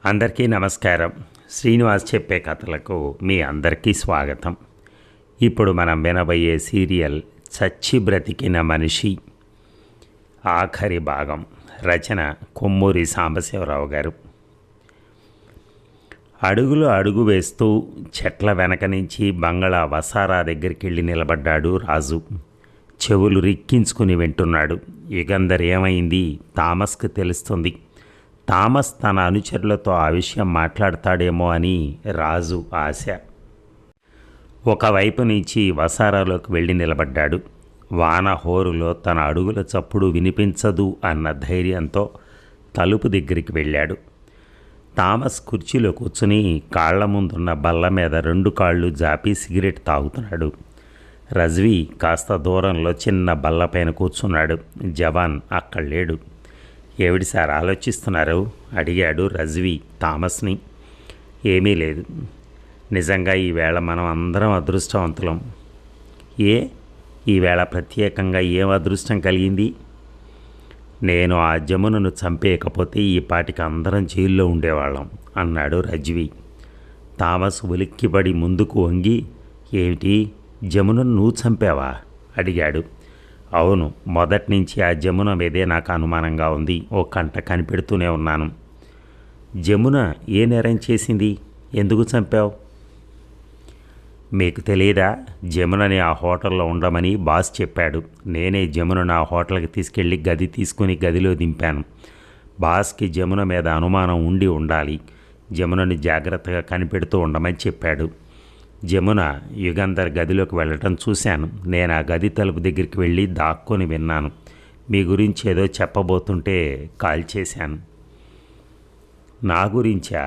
అందరికీ నమస్కారం. శ్రీనివాస్ చెప్పే కథలకు మీ అందరికీ స్వాగతం. ఇప్పుడు మనం వినబోయే సీరియల్ చచ్చి బ్రతికిన మనిషి ఆఖరి భాగం. రచన కొమ్మూరి సాంబశివరావు గారు. అడుగు వేస్తూ చెట్ల వెనక నుంచి బంగళా వసారా దగ్గరికి వెళ్ళి నిలబడ్డాడు రాజు. చెవులు రిక్కించుకుని వింటున్నాడు. యుగంధర్ ఏమైంది? థామస్కి తెలుస్తుంది. థామస్ తన అనుచరులతో ఆ విషయం మాట్లాడతాడేమో అని రాజు ఆశ. ఒకవైపు నుంచి వసారాలోకి వెళ్ళి నిలబడ్డాడు. వాన హోరులో తన అడుగుల చప్పుడు వినిపించదు అన్న ధైర్యంతో తలుపు దగ్గరికి వెళ్ళాడు. థామస్ కుర్చీలో కూర్చుని కాళ్ల ముందున్న బల్ల మీద 2 కాళ్ళు జాపి సిగరెట్ తాగుతున్నాడు. రజ్వీ కాస్త దూరంలో చిన్న బల్లపైన కూర్చున్నాడు. జవాన్ అక్కడ లేడు. ఏమిటి సార్ ఆలోచిస్తున్నారు? అడిగాడు రజ్వీ థామస్ని. ఏమీ లేదు. నిజంగా ఈవేళ మనం అందరం అదృష్టవంతులం. ఈవేళ ప్రత్యేకంగా ఏం అదృష్టం కలిగింది? నేను ఆ జమునను చంపేయకపోతే ఈ పాటికి అందరం జైల్లో ఉండేవాళ్ళం అన్నాడు రజ్వీ. థామస్ ఉలిక్కిపడి ముందుకు వంగి, ఏమిటి, జమునను నువ్వు చంపావా అడిగాడు. అవును, మొదటి నుంచి ఆ జమున మీదే నాకు అనుమానంగా ఉంది. ఓ కంట కనిపెడుతూనే ఉన్నాను. జమున ఏ నేరం చేసింది? ఎందుకు చంపావు? మీకు తెలియదా? జమునని ఆ హోటల్లో ఉండమని బాస్ చెప్పాడు. నేనే జమునను ఆ హోటల్కి తీసుకెళ్ళి గది తీసుకుని గదిలో దింపాను. బాస్కి జమున మీద అనుమానం ఉండి ఉండాలి. జమునని జాగ్రత్తగా కనిపెడుతూ ఉండమని చెప్పాడు. జమున యుగంధర్ గదిలోకి వెళ్ళటం చూశాను. నేను ఆ గది తలుపు దగ్గరికి వెళ్ళి దాక్కొని విన్నాను. మీ గురించి ఏదో చెప్పబోతుంటే కాల్ చేశాను. నా గురించా?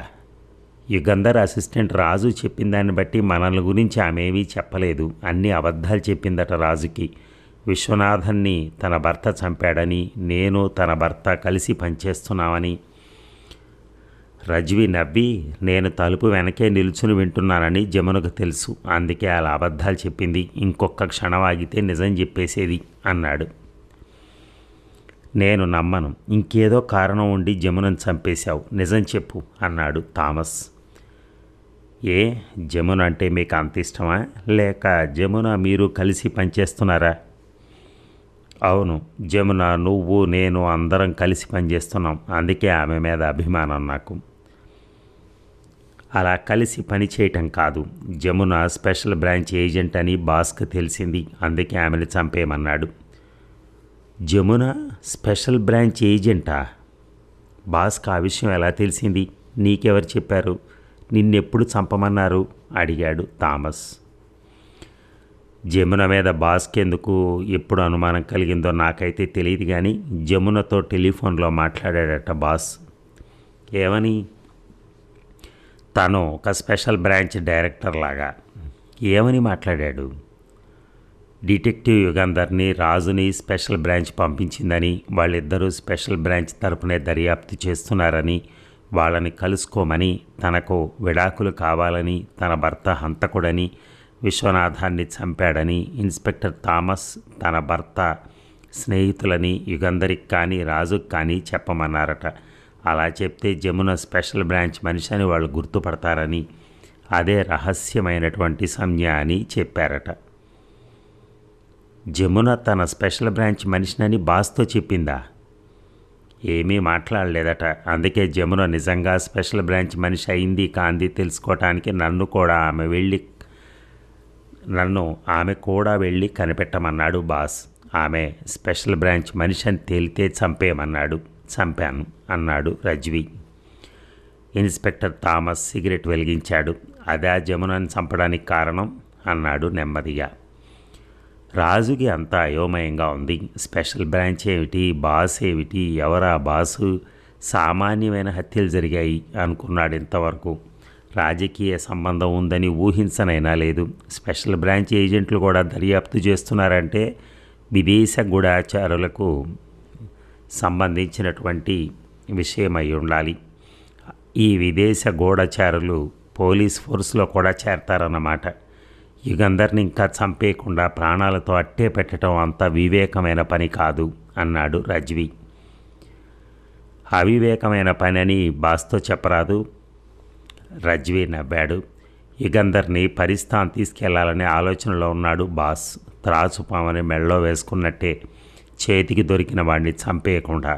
యుగంధర్ అసిస్టెంట్ రాజు చెప్పిన దాన్ని బట్టి మనల్ని గురించి ఆమె ఏమీ చెప్పలేదు. అన్ని అబద్ధాలు చెప్పిందట రాజుకి. విశ్వనాథన్ని తన భర్త చంపాడని, నేను తన భర్త కలిసి పనిచేస్తున్నామని. రజ్వీ నవ్వి, నేను తలుపు వెనకే నిల్చుని వింటున్నానని జమునకు తెలుసు. అందుకే అలా అబద్ధాలు చెప్పింది. ఇంకొక క్షణం ఆగితే నిజం చెప్పేసేది అన్నాడు. నేను నమ్మను. ఇంకేదో కారణం ఉండి జమునను చంపేశావు. నిజం చెప్పు అన్నాడు థామస్. జమున అంటే మీకు అంత ఇష్టమా? లేక జమున మీరు కలిసి పనిచేస్తున్నారా? అవును, జమున, నువ్వు, నేను అందరం కలిసి పనిచేస్తున్నాం. అందుకే ఆమె మీద అభిమానం నాకు. అలా కలిసి పని చేయటం కాదు. జమున స్పెషల్ బ్రాంచ్ ఏజెంట్ అని బాస్కి తెలిసింది. అందుకే ఆమెను చంపేయమన్నాడు. జమున స్పెషల్ బ్రాంచ్ ఏజెంటా? బాస్కి ఆ విషయం ఎలా తెలిసింది? నీకెవరు చెప్పారు? నిన్నెప్పుడు చంపమన్నారు అడిగాడు థామస్. జమున మీద బాస్కి ఎందుకు ఎప్పుడు అనుమానం కలిగిందో నాకైతే తెలియదు, కానీ జమునతో టెలిఫోన్లో మాట్లాడాడట బాస్. ఏమని? తను ఒక స్పెషల్ బ్రాంచ్ డైరెక్టర్ లాగా. ఏమని మాట్లాడాడు? డిటెక్టివ్ యుగంధర్ని, రాజుని స్పెషల్ బ్రాంచ్ పంపించిందని, వాళ్ళిద్దరూ స్పెషల్ బ్రాంచ్ తరపునే దర్యాప్తు చేస్తున్నారని, వాళ్ళని కలుసుకోమని, తనకు విడాకులు కావాలని, తన భర్త హంతకుడని, విశ్వనాథాన్ని చంపాడని ఇన్స్పెక్టర్ థామస్ తన భర్త స్నేహితులని యుగంధరికి కానీ రాజుకి కానీ చెప్పమన్నారట. అలా చెప్తే జమున స్పెషల్ బ్రాంచ్ మనిషి అని వాళ్ళు గుర్తుపడతారని, అదే రహస్యమైనటువంటి సంజ్ఞ అని చెప్పారట. జమున తన స్పెషల్ బ్రాంచ్ మనిషినని బాస్తో చెప్పిందా? ఏమీ మాట్లాడలేదట. అందుకే జమున నిజంగా స్పెషల్ బ్రాంచ్ మనిషి అయింది కాంది తెలుసుకోవటానికి ఆమె కూడా వెళ్ళి కనిపెట్టమన్నాడు బాస్. ఆమె స్పెషల్ బ్రాంచ్ మనిషి అని తేలితే చంపేయమన్నాడు. చంపాను అన్నాడు రజ్వీ. ఇన్స్పెక్టర్ థామస్ సిగరెట్ వెలిగించాడు. అదే జమునని చంపడానికి కారణం అన్నాడు నెమ్మదిగా. రాజుకి అంతా అయోమయంగా ఉంది. స్పెషల్ బ్రాంచ్ ఏమిటి, బాస్ ఏమిటి, ఎవరా బాసు? సామాన్యమైన హత్యలు జరిగాయి అనుకున్నాడు ఇంతవరకు. రాజకీయ సంబంధం ఉందని ఊహించనైనా లేదు. స్పెషల్ బ్రాంచ్ ఏజెంట్లు కూడా దర్యాప్తు చేస్తున్నారంటే విదేశ గూఢచారులకు సంబంధించినటువంటి విషయమై ఉండాలి. ఈ విదేశ గూఢచారులు పోలీస్ ఫోర్స్లో కూడా చేరతారన్నమాట. యుగంధర్ని ఇంకా చంపేయకుండా ప్రాణాలతో అట్టే పెట్టడం అంత వివేకమైన పని కాదు అన్నాడు రజ్వీ. అవివేకమైన పని అని బాస్తో చెప్పరాదు. రజ్వీ నవ్వాడు. యుగంధర్ని పరిస్థాన్ తీసుకెళ్లాలనే ఆలోచనలో ఉన్నాడు బాస్. త్రాచుపామని మెళ్ళో వేసుకున్నట్టే చేతికి దొరికిన వాడిని చంపేయకుండా.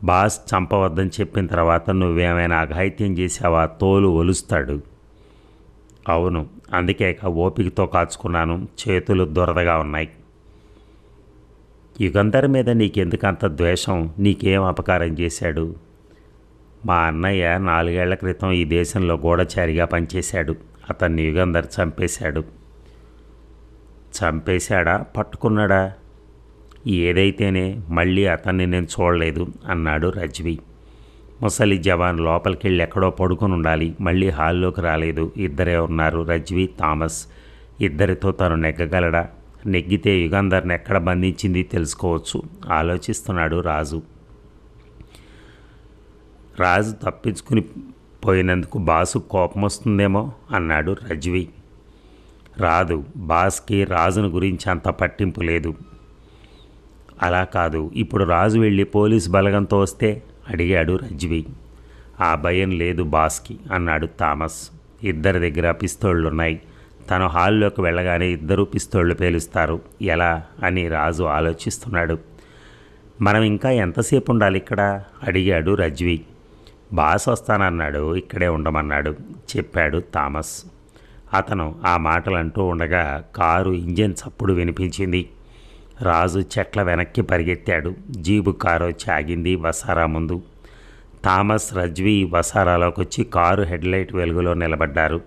బాస్ చంపవద్దని చెప్పిన తర్వాత నువ్వేమైనా అఘాయిత్యం చేసావా తోలు ఒలుస్తాడు. అవును, అందుకే ఓపికతో కాచుకున్నాను. చేతులు దురదగా ఉన్నాయి. యుగంధర్ మీద నీకెందుకంత ద్వేషం? నీకేం అపకారం చేశాడు? మా అన్నయ్య 4 ఏళ్ల క్రితం ఈ దేశంలో గూఢచారిగా పనిచేశాడు. అతన్ని యుగంధర్ చంపేశాడు. చంపేశాడా పట్టుకున్నాడా? ఏదైతేనే మళ్ళీ అతన్ని నేను చూడలేదు అన్నాడు రజ్వీ. ముసలి జవాన్ లోపలికెళ్ళి ఎక్కడో పడుకొని ఉండాలి. మళ్ళీ హాల్లోకి రాలేదు. ఇద్దరే ఉన్నారు, రజ్వీ, థామస్. ఇద్దరితో తను నెగ్గగలడా? నెగ్గితే యుగంధర్ని ఎక్కడ బంధించింది తెలుసుకోవచ్చు. ఆలోచిస్తున్నాడు రాజు. రాజు తప్పించుకుని పోయినందుకు బాసు కోపం వస్తుందేమో అన్నాడు రజ్వీ. రాదు, బాస్కి రాజును గురించి అంత పట్టింపు లేదు. అలా కాదు, ఇప్పుడు రాజు వెళ్ళి పోలీసు బలగంతో వస్తే అడిగాడు రజ్వీ. ఆ భయం లేదు బాస్కి అన్నాడు థామస్. ఇద్దరి దగ్గర పిస్తోళ్లున్నాయి. తను హాల్లోకి వెళ్ళగానే ఇద్దరూ పిస్తోళ్లు పేలుస్తారు. ఎలా అని రాజు ఆలోచిస్తున్నాడు. మనం ఇంకా ఎంతసేపు ఉండాలి ఇక్కడ అడిగాడు రజ్వీ. బాస్ వస్తానన్నాడు, ఇక్కడే ఉండమన్నాడు చెప్పాడు థామస్. అతను ఆ మాటలు అంటూ ఉండగా కారు ఇంజిన్ చప్పుడు వినిపించింది. రాజు చెట్ల వెనక్కి పరిగెత్తాడు. జీబు కారు వచ్చి ఆగింది వసారా ముందు. థామస్, రజ్వీ వసారాలోకి వచ్చి కారు హెడ్లైట్ వెలుగులో నిలబడ్డారు.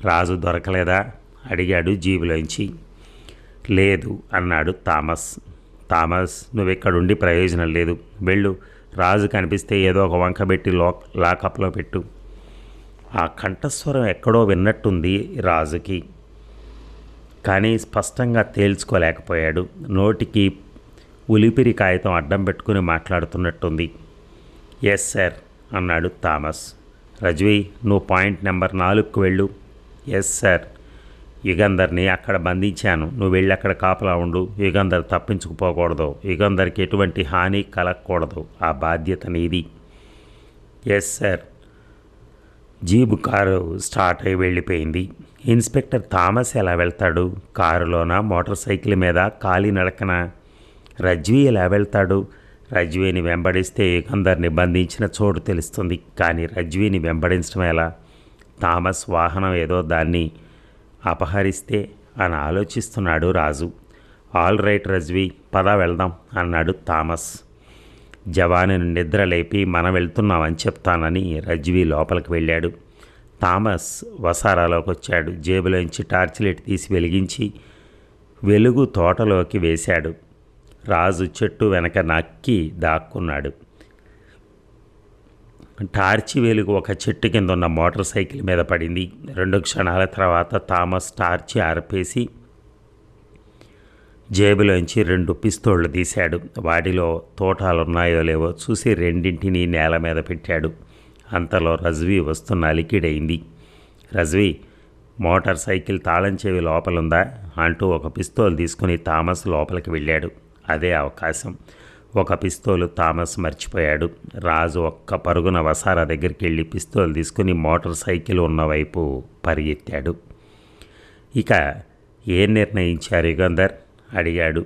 రాజు దొరకలేదా అడిగాడు జీబులోంచి. లేదు అన్నాడు థామస్. థామస్, నువ్వెక్కడుండి ప్రయోజనం లేదు. వెళ్ళు, రాజు కనిపిస్తే ఏదో ఒక వంక పెట్టి లాకప్లో పెట్టు. ఆ కంఠస్వరం ఎక్కడో విన్నట్టుంది రాజుకి, కానీ స్పష్టంగా తేల్చుకోలేకపోయాడు. నోటికి ఉలిపిరి కాగితం అడ్డం పెట్టుకుని మాట్లాడుతున్నట్టుంది. ఎస్ సార్ అన్నాడు థామస్. రజ్వీ, నువ్వు పాయింట్ నెంబర్ 4కు వెళ్ళు. Yes sir. యుగంధర్ని అక్కడ బంధించాను. నువ్వు వెళ్ళి అక్కడ కాపలా ఉండు. యుగంధర్ తప్పించుకుపోకూడదు. యుగంధర్కి ఎటువంటి హాని కలగకూడదు. ఆ బాధ్యత నీది. Yes sir. Jeep car start అయి వెళ్ళిపోయింది. ఇన్స్పెక్టర్ థామస్ ఎలా వెళ్తాడు? కారులోనా, మోటార్ సైకిల్ మీద, కాలినడకన? రజ్వీ ఎలా వెళ్తాడు? రజ్వీని వెంబడిస్తే యుగంధర్ని బంధించిన చోటు తెలుస్తుంది. కానీ రజ్వీని వెంబడించడం ఎలా? థామస్ వాహనం ఏదో దాన్ని అపహరిస్తే అని ఆలోచిస్తున్నాడు రాజు. ఆల్ రైట్ రజ్వీ, పద వెళ్దాం అన్నాడు థామస్. జవానుని నిద్రలేపి మనం వెళ్తున్నామని చెప్తానని రజ్వీ లోపలికి వెళ్ళాడు. థామస్ వసారాలోకి వచ్చాడు. జేబులోంచి టార్చ్ లైట్ తీసి వెలిగించి వెలుగు తోటలోకి వేశాడు. రాజు చెట్టు వెనక నక్కి దాక్కున్నాడు. టార్చి వెలుగు ఒక చెట్టు కింద ఉన్న మోటార్ సైకిల్ మీద పడింది. 2 క్షణాల తర్వాత థామస్ టార్చి ఆర్పేసి జేబులోంచి 2 పిస్తోళ్లు తీశాడు. వాటిలో తోటాలున్నాయో లేవో చూసి రెండింటినీ నేల మీద పెట్టాడు. అంతలో రజ్వీ వస్తున్న అలికిడైంది. రజ్వీ, మోటార్ సైకిల్ తాళం చెవి లోపలుందా అంటూ ఒక పిస్తోల్ తీసుకుని థామస్ లోపలికి వెళ్ళాడు. అదే అవకాశం. ఒక పిస్తోలు థామస్ మర్చిపోయాడు. రాజు ఒక్క పరుగున వసారా దగ్గరికి వెళ్ళి పిస్తోల్ తీసుకుని మోటార్ సైకిల్ ఉన్నవైపు పరిగెత్తాడు. ఇక ఏం నిర్ణయించారు యుగంధర్ అడిగాడు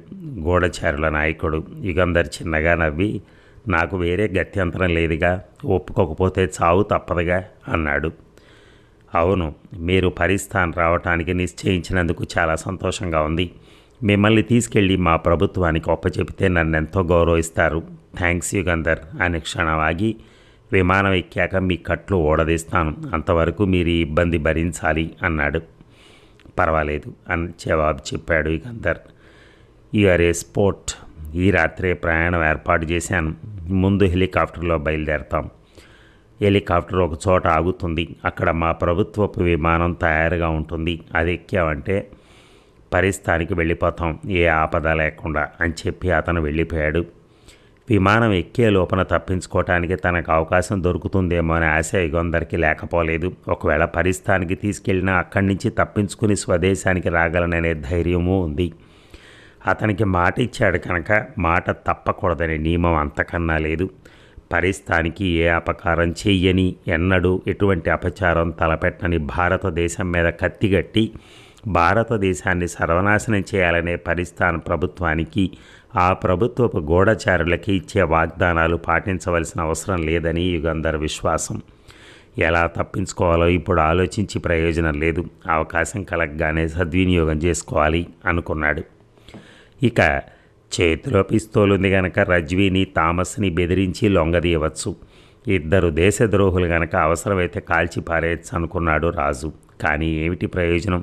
గూఢచారుల నాయకుడు. యుగంధర్ చిన్నగా నవ్వి, నాకు వేరే గత్యంతరం లేదుగా, ఒప్పుకోకపోతే చావు తప్పదుగా అన్నాడు. అవును, మీరు పరిస్థాన్ రావటానికి నిశ్చయించినందుకు చాలా సంతోషంగా ఉంది. మిమ్మల్ని తీసుకెళ్ళి మా ప్రభుత్వానికి ఒప్పచెపితే నన్నెంతో గౌరవిస్తారు. థ్యాంక్స్ యుగంధర్ అని క్షణం ఆగి, విమానం ఎక్కాక మీ కట్లు ఓడదీస్తాను. అంతవరకు మీరు ఈ ఇబ్బంది భరించాలి అన్నాడు. పర్వాలేదు అని జవాబు చెప్పాడు యుగంధర్. You're a sport. ఈ రాత్రే ప్రయాణం ఏర్పాటు చేశాను. ముందు హెలికాప్టర్లో బయలుదేరతాం. హెలికాప్టర్ ఒక చోట ఆగుతుంది. అక్కడ మా ప్రభుత్వపు విమానం తయారుగా ఉంటుంది. అది ఎక్కామంటే పరిస్థానికి వెళ్ళిపోతాం, ఏ ఆపద లేకుండా అని చెప్పి అతను వెళ్ళిపోయాడు. విమానం ఎక్కే లోపల తప్పించుకోవటానికి తనకు అవకాశం దొరుకుతుందేమో అనే ఆశ యుగంధర్కి లేకపోలేదు. ఒకవేళ పరిస్థానికి తీసుకెళ్ళినా అక్కడి నుంచి తప్పించుకుని స్వదేశానికి రాగలననే ధైర్యమూ ఉంది. అతనికి మాట ఇచ్చాడు కనుక మాట తప్పకూడదనే నియమం అంతకన్నా లేదు. పరిస్థానికి ఏ అపకారం చెయ్యని, ఎన్నడూ ఎటువంటి అపచారం తలపెట్టని భారతదేశం మీద కత్తిగట్టి భారతదేశాన్ని సర్వనాశనం చేయాలనే పరిస్థాన ప్రభుత్వానికి, ఆ ప్రభుత్వపు గూఢచారులకి ఇచ్చే వాగ్దానాలు పాటించవలసిన అవసరం లేదని యుగంధర్ విశ్వాసం. ఎలా తప్పించుకోవాలో ఇప్పుడు ఆలోచించి ప్రయోజనం లేదు, అవకాశం కలగగానే సద్వినియోగం చేసుకోవాలి అనుకున్నాడు. ఇక చేతిలో పిస్తోలుంది గనక రజ్వీని, థామస్ని బెదిరించి లొంగదీయవచ్చు. ఇద్దరు దేశద్రోహులు గనక అవసరమైతే కాల్చి పారేయచ్చు అనుకున్నాడు రాజు. కానీ ఏమిటి ప్రయోజనం?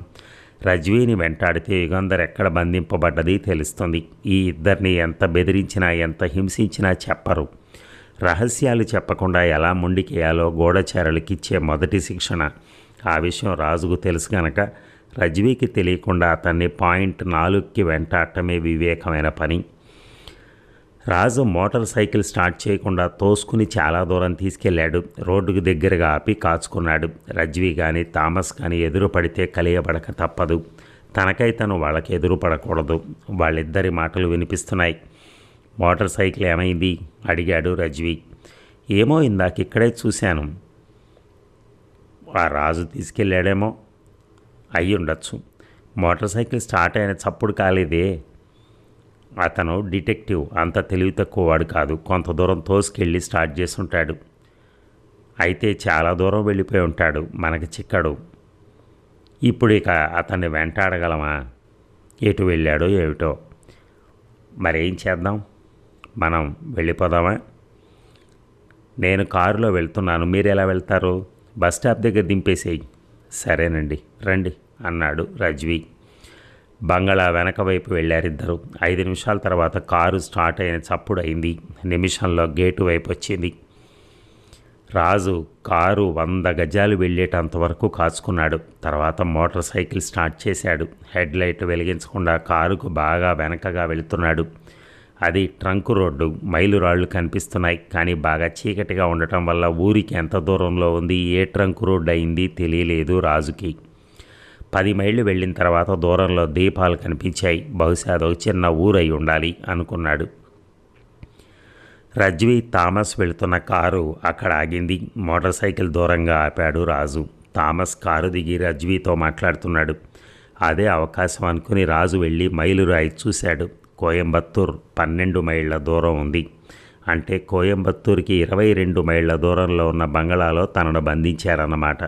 రజ్వీని వెంటాడితే యుగంధర్ ఎక్కడ బంధింపబడ్డది తెలుస్తుంది. ఈ ఇద్దరిని ఎంత బెదిరించినా, ఎంత హింసించినా చెప్పరు. రహస్యాలు చెప్పకుండా ఎలా ముండికేయాలో గూఢచారులకిచ్చే మొదటి శిక్షణ. ఆ విషయం రాజుకు తెలుసు గనక రజ్వీకి తెలియకుండా అతన్ని పాయింట్ 4కి వెంటాడటమే వివేకమైన పని. రాజు మోటార్ సైకిల్ స్టార్ట్ చేయకుండా తోసుకుని చాలా దూరం తీసుకెళ్లాడు. రోడ్డుకు దగ్గరగా ఆపి కాచుకున్నాడు. రజ్వీ కానీ థామస్ కానీ ఎదురు పడితే కలియబడక తప్పదు. తనకై తను వాళ్ళకి ఎదురు పడకూడదు. వాళ్ళిద్దరి మాటలు వినిపిస్తున్నాయి. మోటార్ సైకిల్ ఏమైంది అడిగాడు రజ్వీ. ఏమో ఇందాక ఇక్కడే చూశాను. ఆ రాజు తీసుకెళ్ళాడేమో. అయ్యి ఉండొచ్చు. మోటార్ సైకిల్ స్టార్ట్ అయిన చప్పుడు కాలేదే. అతను డిటెక్టివ్, అంత తెలివి తక్కువ వాడు కాదు. కొంత దూరం తోసుకెళ్ళి స్టార్ట్ చేసి ఉంటాడు. అయితే చాలా దూరం వెళ్ళిపోయి ఉంటాడు, మనకి చిక్కడు. ఇప్పుడు ఇక అతన్ని వెంటాడగలమా? ఎటు వెళ్ళాడో ఏమిటో. మరేం చేద్దాం? మనం వెళ్ళిపోదామా? నేను కారులో వెళ్తున్నాను, మీరు ఎలా వెళ్తారు? బస్ స్టాప్ దగ్గర దింపేసేయి. సరేనండి, రండి అన్నాడు రజ్వీ. బంగళా వెనక వైపు వెళ్ళారిద్దరు. 5 నిమిషాల తర్వాత కారు స్టార్ట్ అయిన చప్పుడు అయింది. నిమిషంలో గేటు వైపు వచ్చింది. రాజు కారు 100 గజాలు వెళ్ళేటంతవరకు కాచుకున్నాడు. తర్వాత మోటార్ సైకిల్ స్టార్ట్ చేశాడు. హెడ్ లైట్ వెలిగించకుండా కారుకు బాగా వెనకగా వెళుతున్నాడు. అది ట్రంక్ రోడ్డు. మైలురాళ్ళు కనిపిస్తున్నాయి. కానీ బాగా చీకటిగా ఉండటం వల్ల ఊరికి ఎంత దూరంలో ఉంది, ఏ ట్రంక్ రోడ్డు అయింది తెలియలేదు రాజుకి. 10 మైళ్ళు వెళ్ళిన తర్వాత దూరంలో దీపాలు కనిపించాయి. బహుశా అదొక చిన్న ఊరై ఉండాలి అనుకున్నాడు. రజ్వీ, థామస్ వెళుతున్న కారు అక్కడ ఆగింది. మోటార్ సైకిల్ దూరంగా ఆపాడు రాజు. థామస్ కారు దిగి రజ్వీతో మాట్లాడుతున్నాడు. అదే అవకాశం అనుకుని రాజు వెళ్ళి మైలురాయి చూశాడు. కోయంబత్తూర్ 12 మైళ్ళ దూరం ఉంది. అంటే కోయంబత్తూర్కి 22 మైళ్ళ దూరంలో ఉన్న బంగళాలో తనను బంధించారన్నమాట.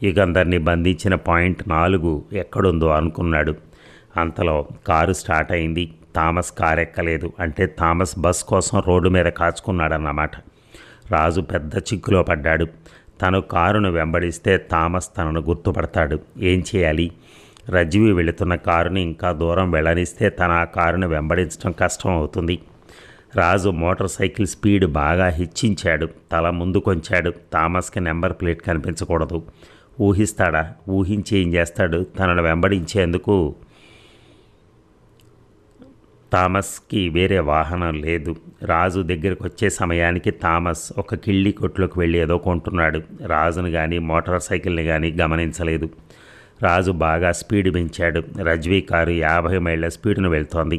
యుగంధర్ని బంధించిన పాయింట్ 4 ఎక్కడుందో అనుకున్నాడు. అంతలో కారు స్టార్ట్ అయింది. థామస్ కారు ఎక్కలేదు. అంటే థామస్ బస్ కోసం రోడ్డు మీద కాచుకున్నాడన్నమాట. రాజు పెద్ద చిక్కులో పడ్డాడు. తను కారును వెంబడిస్తే థామస్ తనను గుర్తుపడతాడు. ఏం చేయాలి? రజ్వీ వెళుతున్న కారుని ఇంకా దూరం వెళ్ళనిస్తే తన ఆ కారును వెంబడించడం కష్టం అవుతుంది. రాజు మోటార్ సైకిల్ స్పీడ్ బాగా హెచ్చించాడు. తల ముందుకొంచాడు. థామస్కి నెంబర్ ప్లేట్ కనిపించకూడదు. ఊహిస్తాడా? ఊహించి ఏం చేస్తాడు? తనను వెంబడించేందుకు థామస్కి వేరే వాహనం లేదు. రాజు దగ్గరికి వచ్చే సమయానికి థామస్ ఒక కిళ్ళి కొట్లోకి వెళ్ళి ఏదో కొంటున్నాడు. రాజును కానీ మోటార్ సైకిల్ని కానీ గమనించలేదు. రాజు బాగా స్పీడ్ పెంచాడు. రజ్వీ కారు 50 మైళ్ళ స్పీడును వెళ్తోంది.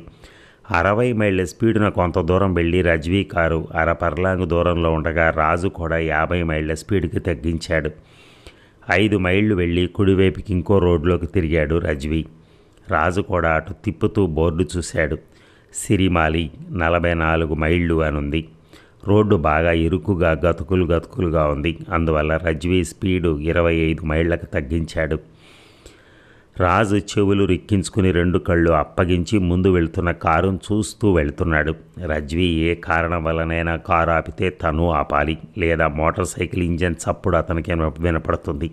60 మైళ్ళ స్పీడున కొంత దూరం వెళ్ళి రజ్వీ కారు అరపర్లాంగు దూరంలో ఉండగా రాజు కూడా 50 మైళ్ళ స్పీడ్కి తగ్గించాడు. 5 మైళ్ళు వెళ్ళి కుడివైపుకి ఇంకో రోడ్లోకి తిరిగాడు రజ్వీ. రాజు కూడా అటు తిప్పుతూ బోర్డు చూశాడు. సిరిమాలి 44 మైళ్ళు అనుంది. రోడ్డు బాగా ఇరుకుగా గతుకులుగా ఉంది. అందువల్ల రజ్వీ స్పీడు 25 మైళ్ళకు తగ్గించాడు. రాజు చెవులు రిక్కించుకుని 2 కళ్ళు అప్పగించి ముందు వెళ్తున్న కారును చూస్తూ వెళ్తున్నాడు. రజ్వీ ఏ కారణం వల్లనైనా కారు ఆపితే తను ఆపాలి, లేదా మోటార్ సైకిల్ ఇంజన్ చప్పుడు అతనికి వినపడుతుంది.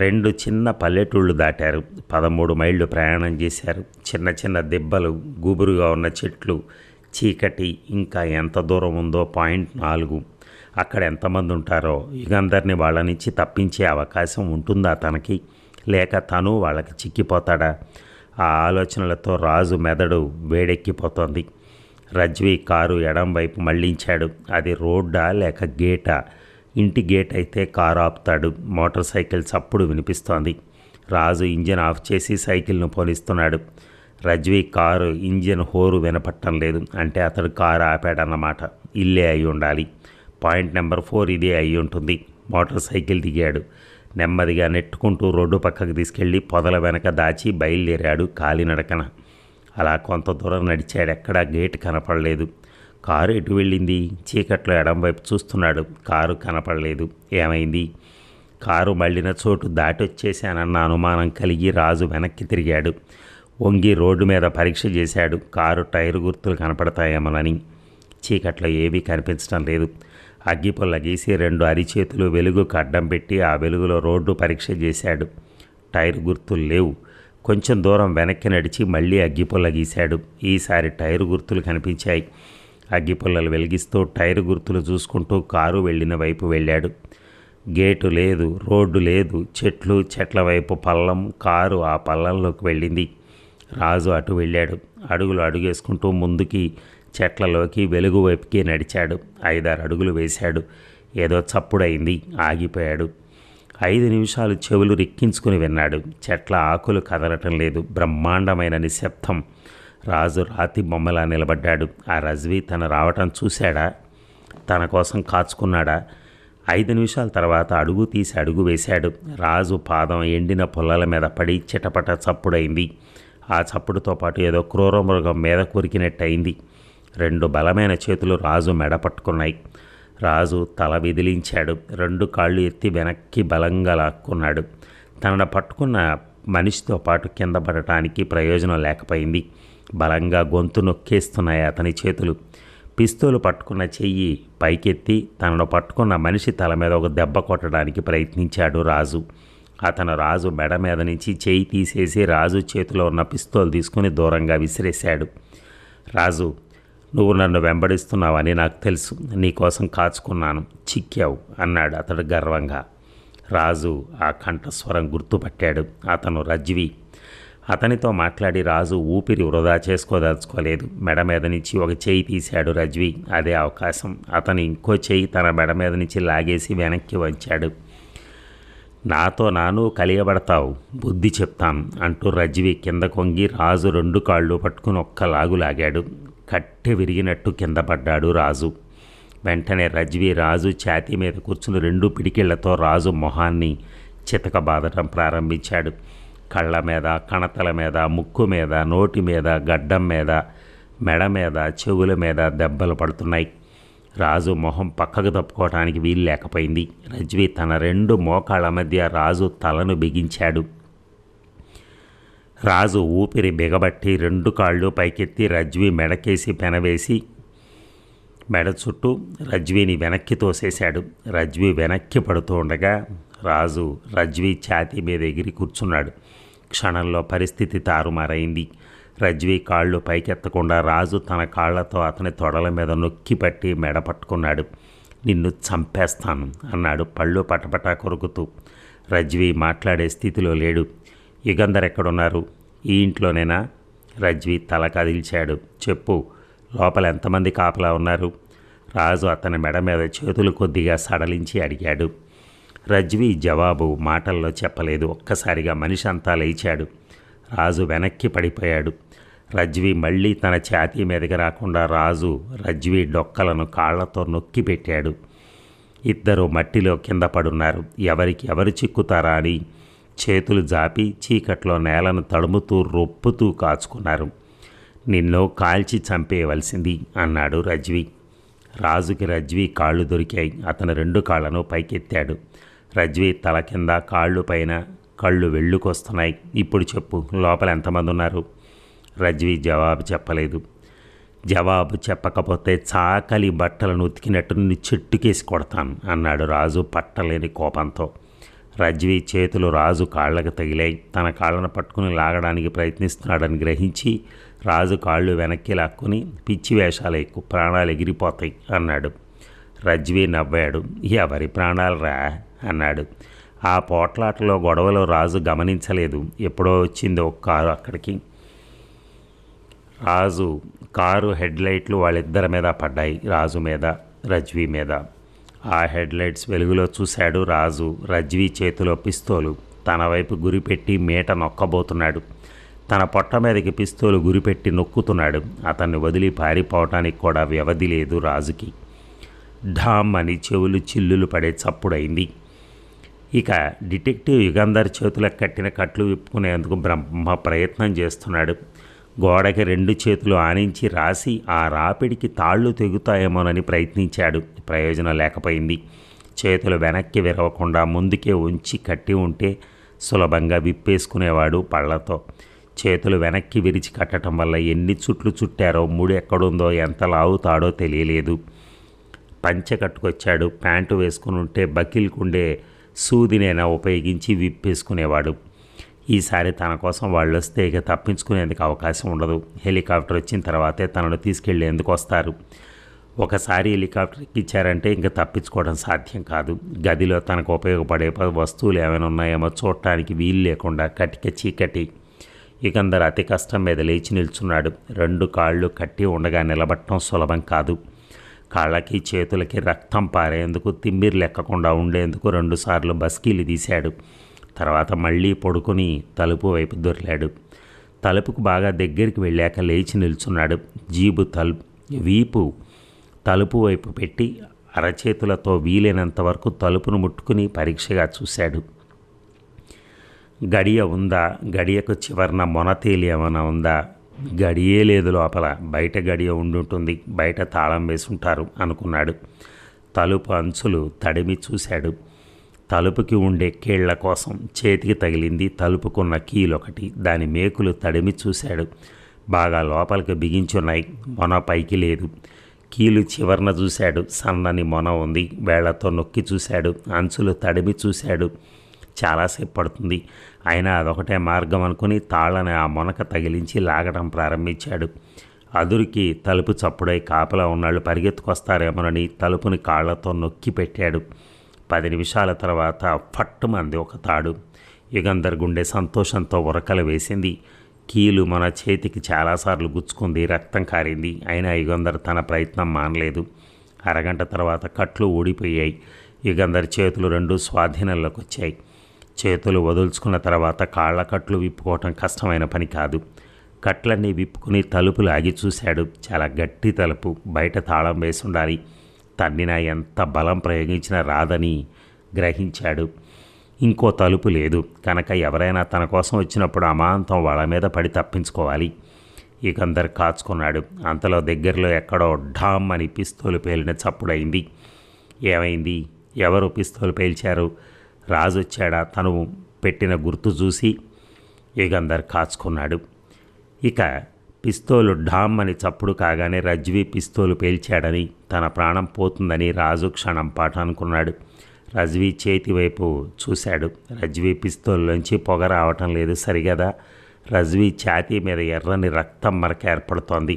2 చిన్న పల్లెటూళ్ళు దాటారు. 13 మైళ్ళు ప్రయాణం చేశారు. చిన్న చిన్న దెబ్బలు, గుబురుగా ఉన్న చెట్లు, చీకటి. ఇంకా ఎంత దూరం ఉందో పాయింట్ 4. అక్కడ ఎంతమంది ఉంటారో? యుగంధర్ని వాళ్ళ నుంచి తప్పించే అవకాశం ఉంటుందా తనకి? లేక తను వాళ్ళకి చిక్కిపోతాడా? ఆ ఆలోచనలతో రాజు మెదడు వేడెక్కిపోతోంది. రజ్వీ కారు ఎడం వైపు మళ్లించాడు. అది రోడ్డా లేక గేటా? ఇంటి గేట్ అయితే కారు ఆపుతాడు. మోటార్ సైకిల్ చప్పుడు వినిపిస్తోంది. రాజు ఇంజిన్ ఆఫ్ చేసి సైకిల్ను పోనిస్తున్నాడు. రజ్వీ కారు ఇంజిన్ హోరు వినపట్టం లేదు. అంటే అతడు కారు ఆపాడన్నమాట. ఇల్లే అయి ఉండాలి. పాయింట్ నెంబర్ 4 ఇదే అయి ఉంటుంది. మోటార్ సైకిల్ దిగాడు. నెమ్మదిగా నెట్టుకుంటూ రోడ్డు పక్కకు తీసుకెళ్ళి పొదల వెనక దాచి బయలుదేరాడు కాలినడకన. అలా కొంత దూరం నడిచాడు. ఎక్కడా గేటు కనపడలేదు. కారు ఎటు వెళ్ళింది? చీకట్లో ఎడం వైపు చూస్తున్నాడు. కారు కనపడలేదు. ఏమైంది? కారు మళ్ళిన చోటు దాటొచ్చేశానన్న అనుమానం కలిగి రాజు వెనక్కి తిరిగాడు. వంగి రోడ్డు మీద పరీక్ష చేశాడు. కారు టైరు గుర్తులు కనపడతాయేమోనని. చీకట్లో ఏవీ కనిపించడం లేదు. అగ్గిపుల్ల గీసి 2 అరిచేతులు వెలుగుకు అడ్డం పెట్టి ఆ వెలుగులో రోడ్డు పరీక్ష చేశాడు. టైరు గుర్తులు లేవు. కొంచెం దూరం వెనక్కి నడిచి మళ్ళీ అగ్గిపుల్ల గీశాడు. ఈసారి టైరు గుర్తులు కనిపించాయి. అగ్గిపుల్లలు వెలిగిస్తూ టైరు గుర్తులు చూసుకుంటూ కారు వెళ్ళిన వైపు వెళ్ళాడు. గేటు లేదు, రోడ్డు లేదు, చెట్ల వైపు పల్లం. కారు ఆ పల్లంలోకి వెళ్ళింది. రాజు అటు వెళ్ళాడు. అడుగులు అడుగేసుకుంటూ ముందుకి చెట్లలోకి వెలుగు వైపుకి నడిచాడు. 5-6 అడుగులు వేశాడు. ఏదో చప్పుడైంది. ఆగిపోయాడు. 5 నిమిషాలు చెవులు రిక్కించుకుని విన్నాడు. చెట్ల ఆకులు కదలటం లేదు. బ్రహ్మాండమైన నిశ్శబ్దం. రాజు రాతి బొమ్మలా నిలబడ్డాడు. ఆ రజ్వీ తన రావటం చూశాడా? తన కోసం కాచుకున్నాడా? 5 నిమిషాల తర్వాత అడుగు తీసి అడుగు వేశాడు. రాజు పాదం ఎండిన పుల్లల మీద పడి చిటపట చప్పుడైంది. ఆ చప్పుడుతో పాటు ఏదో క్రూరమృగం మీద కొరికినట్టయింది. 2 బలమైన చేతులు రాజు మెడ పట్టుకున్నాయి. రాజు తల విదిలించాడు. 2 కాళ్ళు ఎత్తి వెనక్కి బలంగా లాక్కున్నాడు. తనను పట్టుకున్న మనిషితో పాటు కింద పడటానికి ప్రయోజనం లేకపోయింది. బలంగా గొంతు నొక్కేస్తున్నాయి అతని చేతులు. పిస్తోలు పట్టుకున్న చెయ్యి పైకెత్తి తనను పట్టుకున్న మనిషి తల మీద ఒక దెబ్బ కొట్టడానికి ప్రయత్నించాడు రాజు. అతను రాజు మెడ మీద నుంచి చెయ్యి తీసేసి రాజు చేతిలో ఉన్న పిస్తోల్ తీసుకుని దూరంగా విసిరేశాడు. రాజు, నువ్వు నన్ను వెంబడిస్తున్నావని నాకు తెలుసు. నీకోసం కాచుకున్నాను. చిక్కావు అన్నాడు అతడు గర్వంగా. రాజు ఆ కంఠస్వరం గుర్తుపట్టాడు. అతను రజ్వీ. అతనితో మాట్లాడి రాజు ఊపిరి వృధా చేసుకోదలుచుకోలేదు. మెడ మీద నుంచి ఒక చెయ్యి తీశాడు రజ్వీ. అదే అవకాశం. అతను ఇంకో చెయ్యి తన మెడ మీద నుంచి లాగేసి వెనక్కి వంచాడు. నాతో నాను కలియబడతావు, బుద్ధి చెప్తాను అంటూ రజ్వీ కింద కొంగి రాజు 2 కాళ్ళు పట్టుకుని ఒక్క లాగు లాగాడు. కట్టె విరిగినట్టు కింద పడ్డాడు రాజు. వెంటనే రజ్వీ రాజు ఛాతీ మీద కూర్చుని 2 పిడికిళ్లతో రాజు మొహాన్ని చితకబాదటం ప్రారంభించాడు. కళ్ళ మీద, కణతల మీద, ముక్కు మీద, నోటి మీద, గడ్డం మీద, మెడ మీద, చెవుల మీద దెబ్బలు పడుతున్నాయి. రాజు మొహం పక్కకు తప్పుకోవటానికి వీలు లేకపోయింది. రజ్వీ తన 2 మోకాళ్ళ మధ్య రాజు తలను బిగించాడు. రాజు ఊపిరి బిగబట్టి 2 కాళ్ళు పైకెత్తి రజ్వీ మెడకేసి పెనవేసి మెడ చుట్టూ రజ్వీని వెనక్కి తోసేశాడు. రజ్వీ వెనక్కి పడుతూ ఉండగా రాజు రజ్వీ ఛాతీ మీద ఎగిరి కూర్చున్నాడు. క్షణంలో పరిస్థితి తారుమారైంది. రజ్వీ కాళ్ళు పైకెత్తకుండా రాజు తన కాళ్లతో అతని తొడల మీద నొక్కి పట్టి మెడ పట్టుకున్నాడు. నిన్ను చంపేస్తాను అన్నాడు పళ్ళు పటపటా కొరుకుతూ. రజ్వీ మాట్లాడే స్థితిలో లేడు. యుగంధర్ ఎక్కడున్నారు? ఈ ఇంట్లోనేనా? రజ్వీ తల కదిల్చాడు. చెప్పు, లోపల ఎంతమంది కాపలా ఉన్నారు? రాజు అతని మెడ మీద చేతులు కొద్దిగా సడలించి అడిగాడు. రజ్వీ జవాబు మాటల్లో చెప్పలేదు. ఒక్కసారిగా మనిషి అంతా లేచాడు. రాజు వెనక్కి పడిపోయాడు. రజ్వీ మళ్ళీ తన ఛాతీ మీదకి రాకుండా రాజు రజ్వీ డొక్కలను కాళ్లతో నొక్కి పెట్టాడు. 2 మట్టిలో కింద పడున్నారు. ఎవరికి ఎవరు చిక్కుతారా అని చేతులు జాపి చీకట్లో నేలను తడుముతూ రొప్పుతూ కాచుకున్నారు. నిన్ను కాల్చి చంపేయవలసింది అన్నాడు రజ్వీ. రాజుకి రజ్వీ కాళ్ళు దొరికాయి. అతను 2 కాళ్లను పైకెత్తాడు. రజ్వీ తల కింద, కాళ్ళు పైన కళ్ళు వెళ్ళుకొస్తున్నాయి. ఇప్పుడు చెప్పు, లోపల ఎంతమంది ఉన్నారు? రజ్వీ జవాబు చెప్పలేదు. జవాబు చెప్పకపోతే చాకలి బట్టలను ఉతికినట్టు నిన్ను చెట్టుకేసి కొడతాను అన్నాడు రాజు పట్టలేని కోపంతో. రజ్వీ చేతులు రాజు కాళ్ళకు తగిలాయి. తన కాళ్ళను పట్టుకుని లాగడానికి ప్రయత్నిస్తున్నాడని గ్రహించి రాజు కాళ్ళు వెనక్కి లాక్కుని పిచ్చి వేషాలు ఎక్కువ, ప్రాణాలు ఎగిరిపోతాయి అన్నాడు. రజ్వీ నవ్వాడు. ఎవరి ప్రాణాలు రా అన్నాడు. ఆ పోట్లాటలో గొడవలో రాజు గమనించలేదు. ఎప్పుడో వచ్చింది ఒక కారు అక్కడికి. రాజు కారు హెడ్లైట్లు వాళ్ళిద్దరి మీద పడ్డాయి. రాజు మీద, రజ్వీ మీద. ఆ హెడ్లైట్స్ వెలుగులో చూశాడు రాజు రజ్వీ చేతిలో పిస్తోలు. తన వైపు గురిపెట్టి మీట నొక్కబోతున్నాడు. తన పొట్ట మీదకి పిస్తోలు గురిపెట్టి నొక్కుతున్నాడు. అతన్ని వదిలి పారిపోవటానికి కూడా వ్యవధి లేదు రాజుకి. ఢామ్ అని చెవులు చిల్లులు పడే చప్పుడైంది. ఇక డిటెక్టివ్ యుగంధర్ చేతులకు కట్టిన కట్లు విప్పుకునేందుకు బ్రహ్మ ప్రయత్నం చేస్తున్నాడు. గోడకి 2 చేతులు ఆనించి రాసి ఆ రాపిడికి తాళ్ళు తెగుతాయేమోనని ప్రయత్నించాడు. ప్రయోజనం లేకపోయింది. చేతులు వెనక్కి విరవకుండా ముందుకే ఉంచి కట్టి ఉంటే సులభంగా విప్పేసుకునేవాడు పళ్ళతో. చేతులు వెనక్కి విరిచి కట్టడం వల్ల ఎన్ని చుట్లు చుట్టారో, ముడి ఎక్కడుందో, ఎంత లాగుతాడో తెలియలేదు. పంచె కట్టుకొచ్చాడు. ప్యాంటు వేసుకుని ఉంటే బకిల్కుండే సూదినైనా ఉపయోగించి విప్పేసుకునేవాడు. ఈసారి తన కోసం వాళ్ళు వస్తే ఇక తప్పించుకునేందుకు అవకాశం ఉండదు. హెలికాప్టర్ వచ్చిన తర్వాతే తనను తీసుకెళ్లేందుకు వస్తారు. ఒకసారి హెలికాప్టర్ ఎక్కించారంటే ఇంకా తప్పించుకోవడం సాధ్యం కాదు. గదిలో తనకు ఉపయోగపడే వస్తువులు ఏమైనా ఉన్నాయేమో చూడటానికి వీలు లేకుండా కటిక చీకటి. యుగంధర్ అతి కష్టం మీద లేచి నిల్చున్నాడు. 2 కాళ్ళు కట్టి ఉండగా నిలబట్టడం సులభం కాదు. కాళ్ళకి చేతులకి రక్తం పారేందుకు, తిమ్మిరి లెక్కకుండా ఉండేందుకు 2 సార్లు బస్కీలు తీశాడు. తర్వాత మళ్ళీ పడుకొని తలుపు వైపు దొరిలాడు. తలుపుకు బాగా దగ్గరికి వెళ్ళాక లేచి నిల్చున్నాడు. వీపు తలుపు వైపు పెట్టి అరచేతులతో వీలైనంత వరకు తలుపును ముట్టుకుని పరీక్షగా చూశాడు. గడియ ఉందా? గడియకు చివరన మొనతేలి ఏమైనా ఉందా? గడియే లేదు లోపల. బయట గడియ ఉండుంటుంది. బయట తాళం వేసుంటారు అనుకున్నాడు. తలుపు అంచులు తడిమి చూశాడు. తలుపుకి ఉండే కీళ్ల కోసం చేతికి తగిలింది తలుపుకున్న కీలొకటి. దాని మేకులు తడిమి చూశాడు. బాగా లోపలికి బిగించున్నాయి. మొన పైకి లేదు. కీలు చివరన చూశాడు. సన్నని మొన ఉంది. వేళ్లతో నొక్కి చూశాడు. అంచులు తడిమి చూశాడు. చాలాసేపు పడుతుంది. అయినా అదొకటే మార్గం అనుకుని తాళ్ళని ఆ మొనక తగిలించి లాగడం ప్రారంభించాడు. అదురికి తలుపు చప్పుడై కాపలా ఉన్నాళ్ళు పరిగెత్తుకొస్తారేమోనని తలుపుని కాళ్లతో నొక్కి పెట్టాడు. 10 నిమిషాల తర్వాత ఫట్టుమంది ఒక తాడు. యుగంధర్ గుండె సంతోషంతో ఉరకలు వేసింది. కీలు మన చేతికి చాలాసార్లు గుచ్చుకుంది. రక్తం కారింది. అయినా యుగంధర్ తన ప్రయత్నం మానలేదు. అరగంట తర్వాత కట్లు ఊడిపోయాయి. యుగంధర్ చేతులు 2 స్వాధీనంలోకి వచ్చాయి. చేతులు వదుల్చుకున్న తర్వాత కాళ్ళ కట్లు విప్పుకోవటం కష్టమైన పని కాదు. కట్లన్నీ విప్పుకుని తలుపు లాగి చూశాడు. చాలా గట్టి తలుపు. బయట తాళం వేసి ఉండాలి. తన్నినా ఎంత బలం ప్రయోగించినా రాదని గ్రహించాడు. ఇంకో తలుపు లేదు కనుక ఎవరైనా తన కోసం వచ్చినప్పుడు అమాంతం వాళ్ళ మీద పడి తప్పించుకోవాలి. యుగంధర్ కాచుకున్నాడు. అంతలో దగ్గరలో ఎక్కడో ఢామ్ అని పిస్తోలు పేలిన చప్పుడైంది. ఏమైంది? ఎవరు పిస్తోలు పేల్చారు? రాజు వచ్చాడా? తను పెట్టిన గుర్తు చూసి యుగంధర్ కాచుకున్నాడు. ఇక పిస్తోలు ఢామ్ అని చప్పుడు కాగానే రజ్వీ పిస్తోలు పేల్చాడని, తన ప్రాణం పోతుందని రాజు క్షణం పాట అనుకున్నాడు. రజ్వీ చేతి వైపు చూశాడు. రజ్వీ పిస్తోల్లోంచి పొగ రావటం లేదు సరిగదా. రజ్వీ ఛాతీ మీద ఎర్రని రక్తం మరక ఏర్పడుతోంది.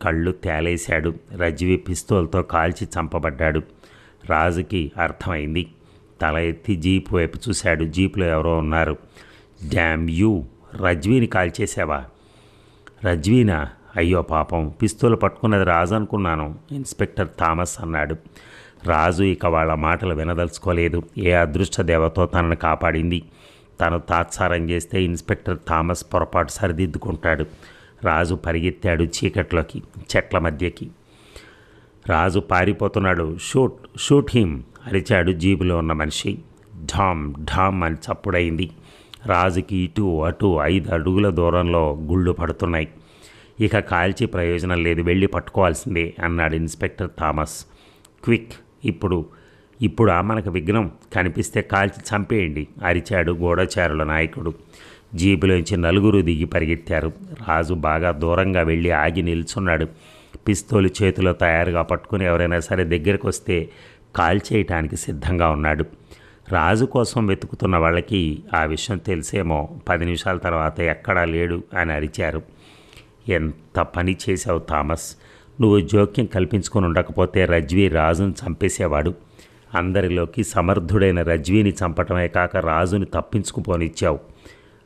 కళ్ళు తేలేశాడు. రజ్వీ పిస్తోల్తో కాల్చి చంపబడ్డాడు. రాజుకి అర్థమైంది. తల ఎత్తి జీపు వైపు చూశాడు. జీపులో ఎవరో ఉన్నారు. డ్యామ్ యూ, రజ్వీని కాల్చేసావా? రజ్వీనా? అయ్యో పాపం, పిస్తోలు పట్టుకున్నది రాజు అనుకున్నాను, ఇన్స్పెక్టర్ థామస్ అన్నాడు. రాజు ఇక వాళ్ళ మాటలు వినదలుచుకోలేదు. ఏ అదృష్ట దేవతో తనను కాపాడింది. తను తాత్సారం చేస్తే ఇన్స్పెక్టర్ థామస్ పొరపాటు సరిదిద్దుకుంటాడు. రాజు పరిగెత్తాడు చీకట్లోకి, చెట్ల మధ్యకి. రాజు పారిపోతున్నాడు. షూట్ షూట్ హిమ్ అరిచాడు జీబులో ఉన్న మనిషి. ఢామ్ ఢామ్ అని చప్పుడైంది. రాజుకి ఇటు అటు 5 అడుగుల దూరంలో గుళ్ళు పడుతున్నాయి. ఇక కాల్చి ప్రయోజనం లేదు, వెళ్ళి పట్టుకోవాల్సిందే అన్నాడు ఇన్స్పెక్టర్ థామస్. క్విక్, ఇప్పుడు మనకు విఘ్నం కనిపిస్తే కాల్చి చంపేయండి అరిచాడు గూఢచారుల నాయకుడు. జీబులోంచి 4 దిగి పరిగెత్తారు. రాజు బాగా దూరంగా వెళ్ళి ఆగి నిల్చున్నాడు. పిస్తోలు చేతిలో తయారుగా పట్టుకుని ఎవరైనా సరే దగ్గరకు వస్తే కాల్చేయటానికి సిద్ధంగా ఉన్నాడు. రాజు కోసం వెతుకుతున్న వాళ్ళకి ఆ విషయం తెలిసేమో. 10 నిమిషాల తర్వాత ఎక్కడా లేడు అని అరిచారు. ఎంత పని చేశావు థామస్, నువ్వు జోక్యం కల్పించుకొని ఉండకపోతే రజ్వీ రాజును చంపేసేవాడు. అందరిలోకి సమర్థుడైన రజ్వీని చంపటమే కాక రాజుని తప్పించుకుపోనిచ్చావు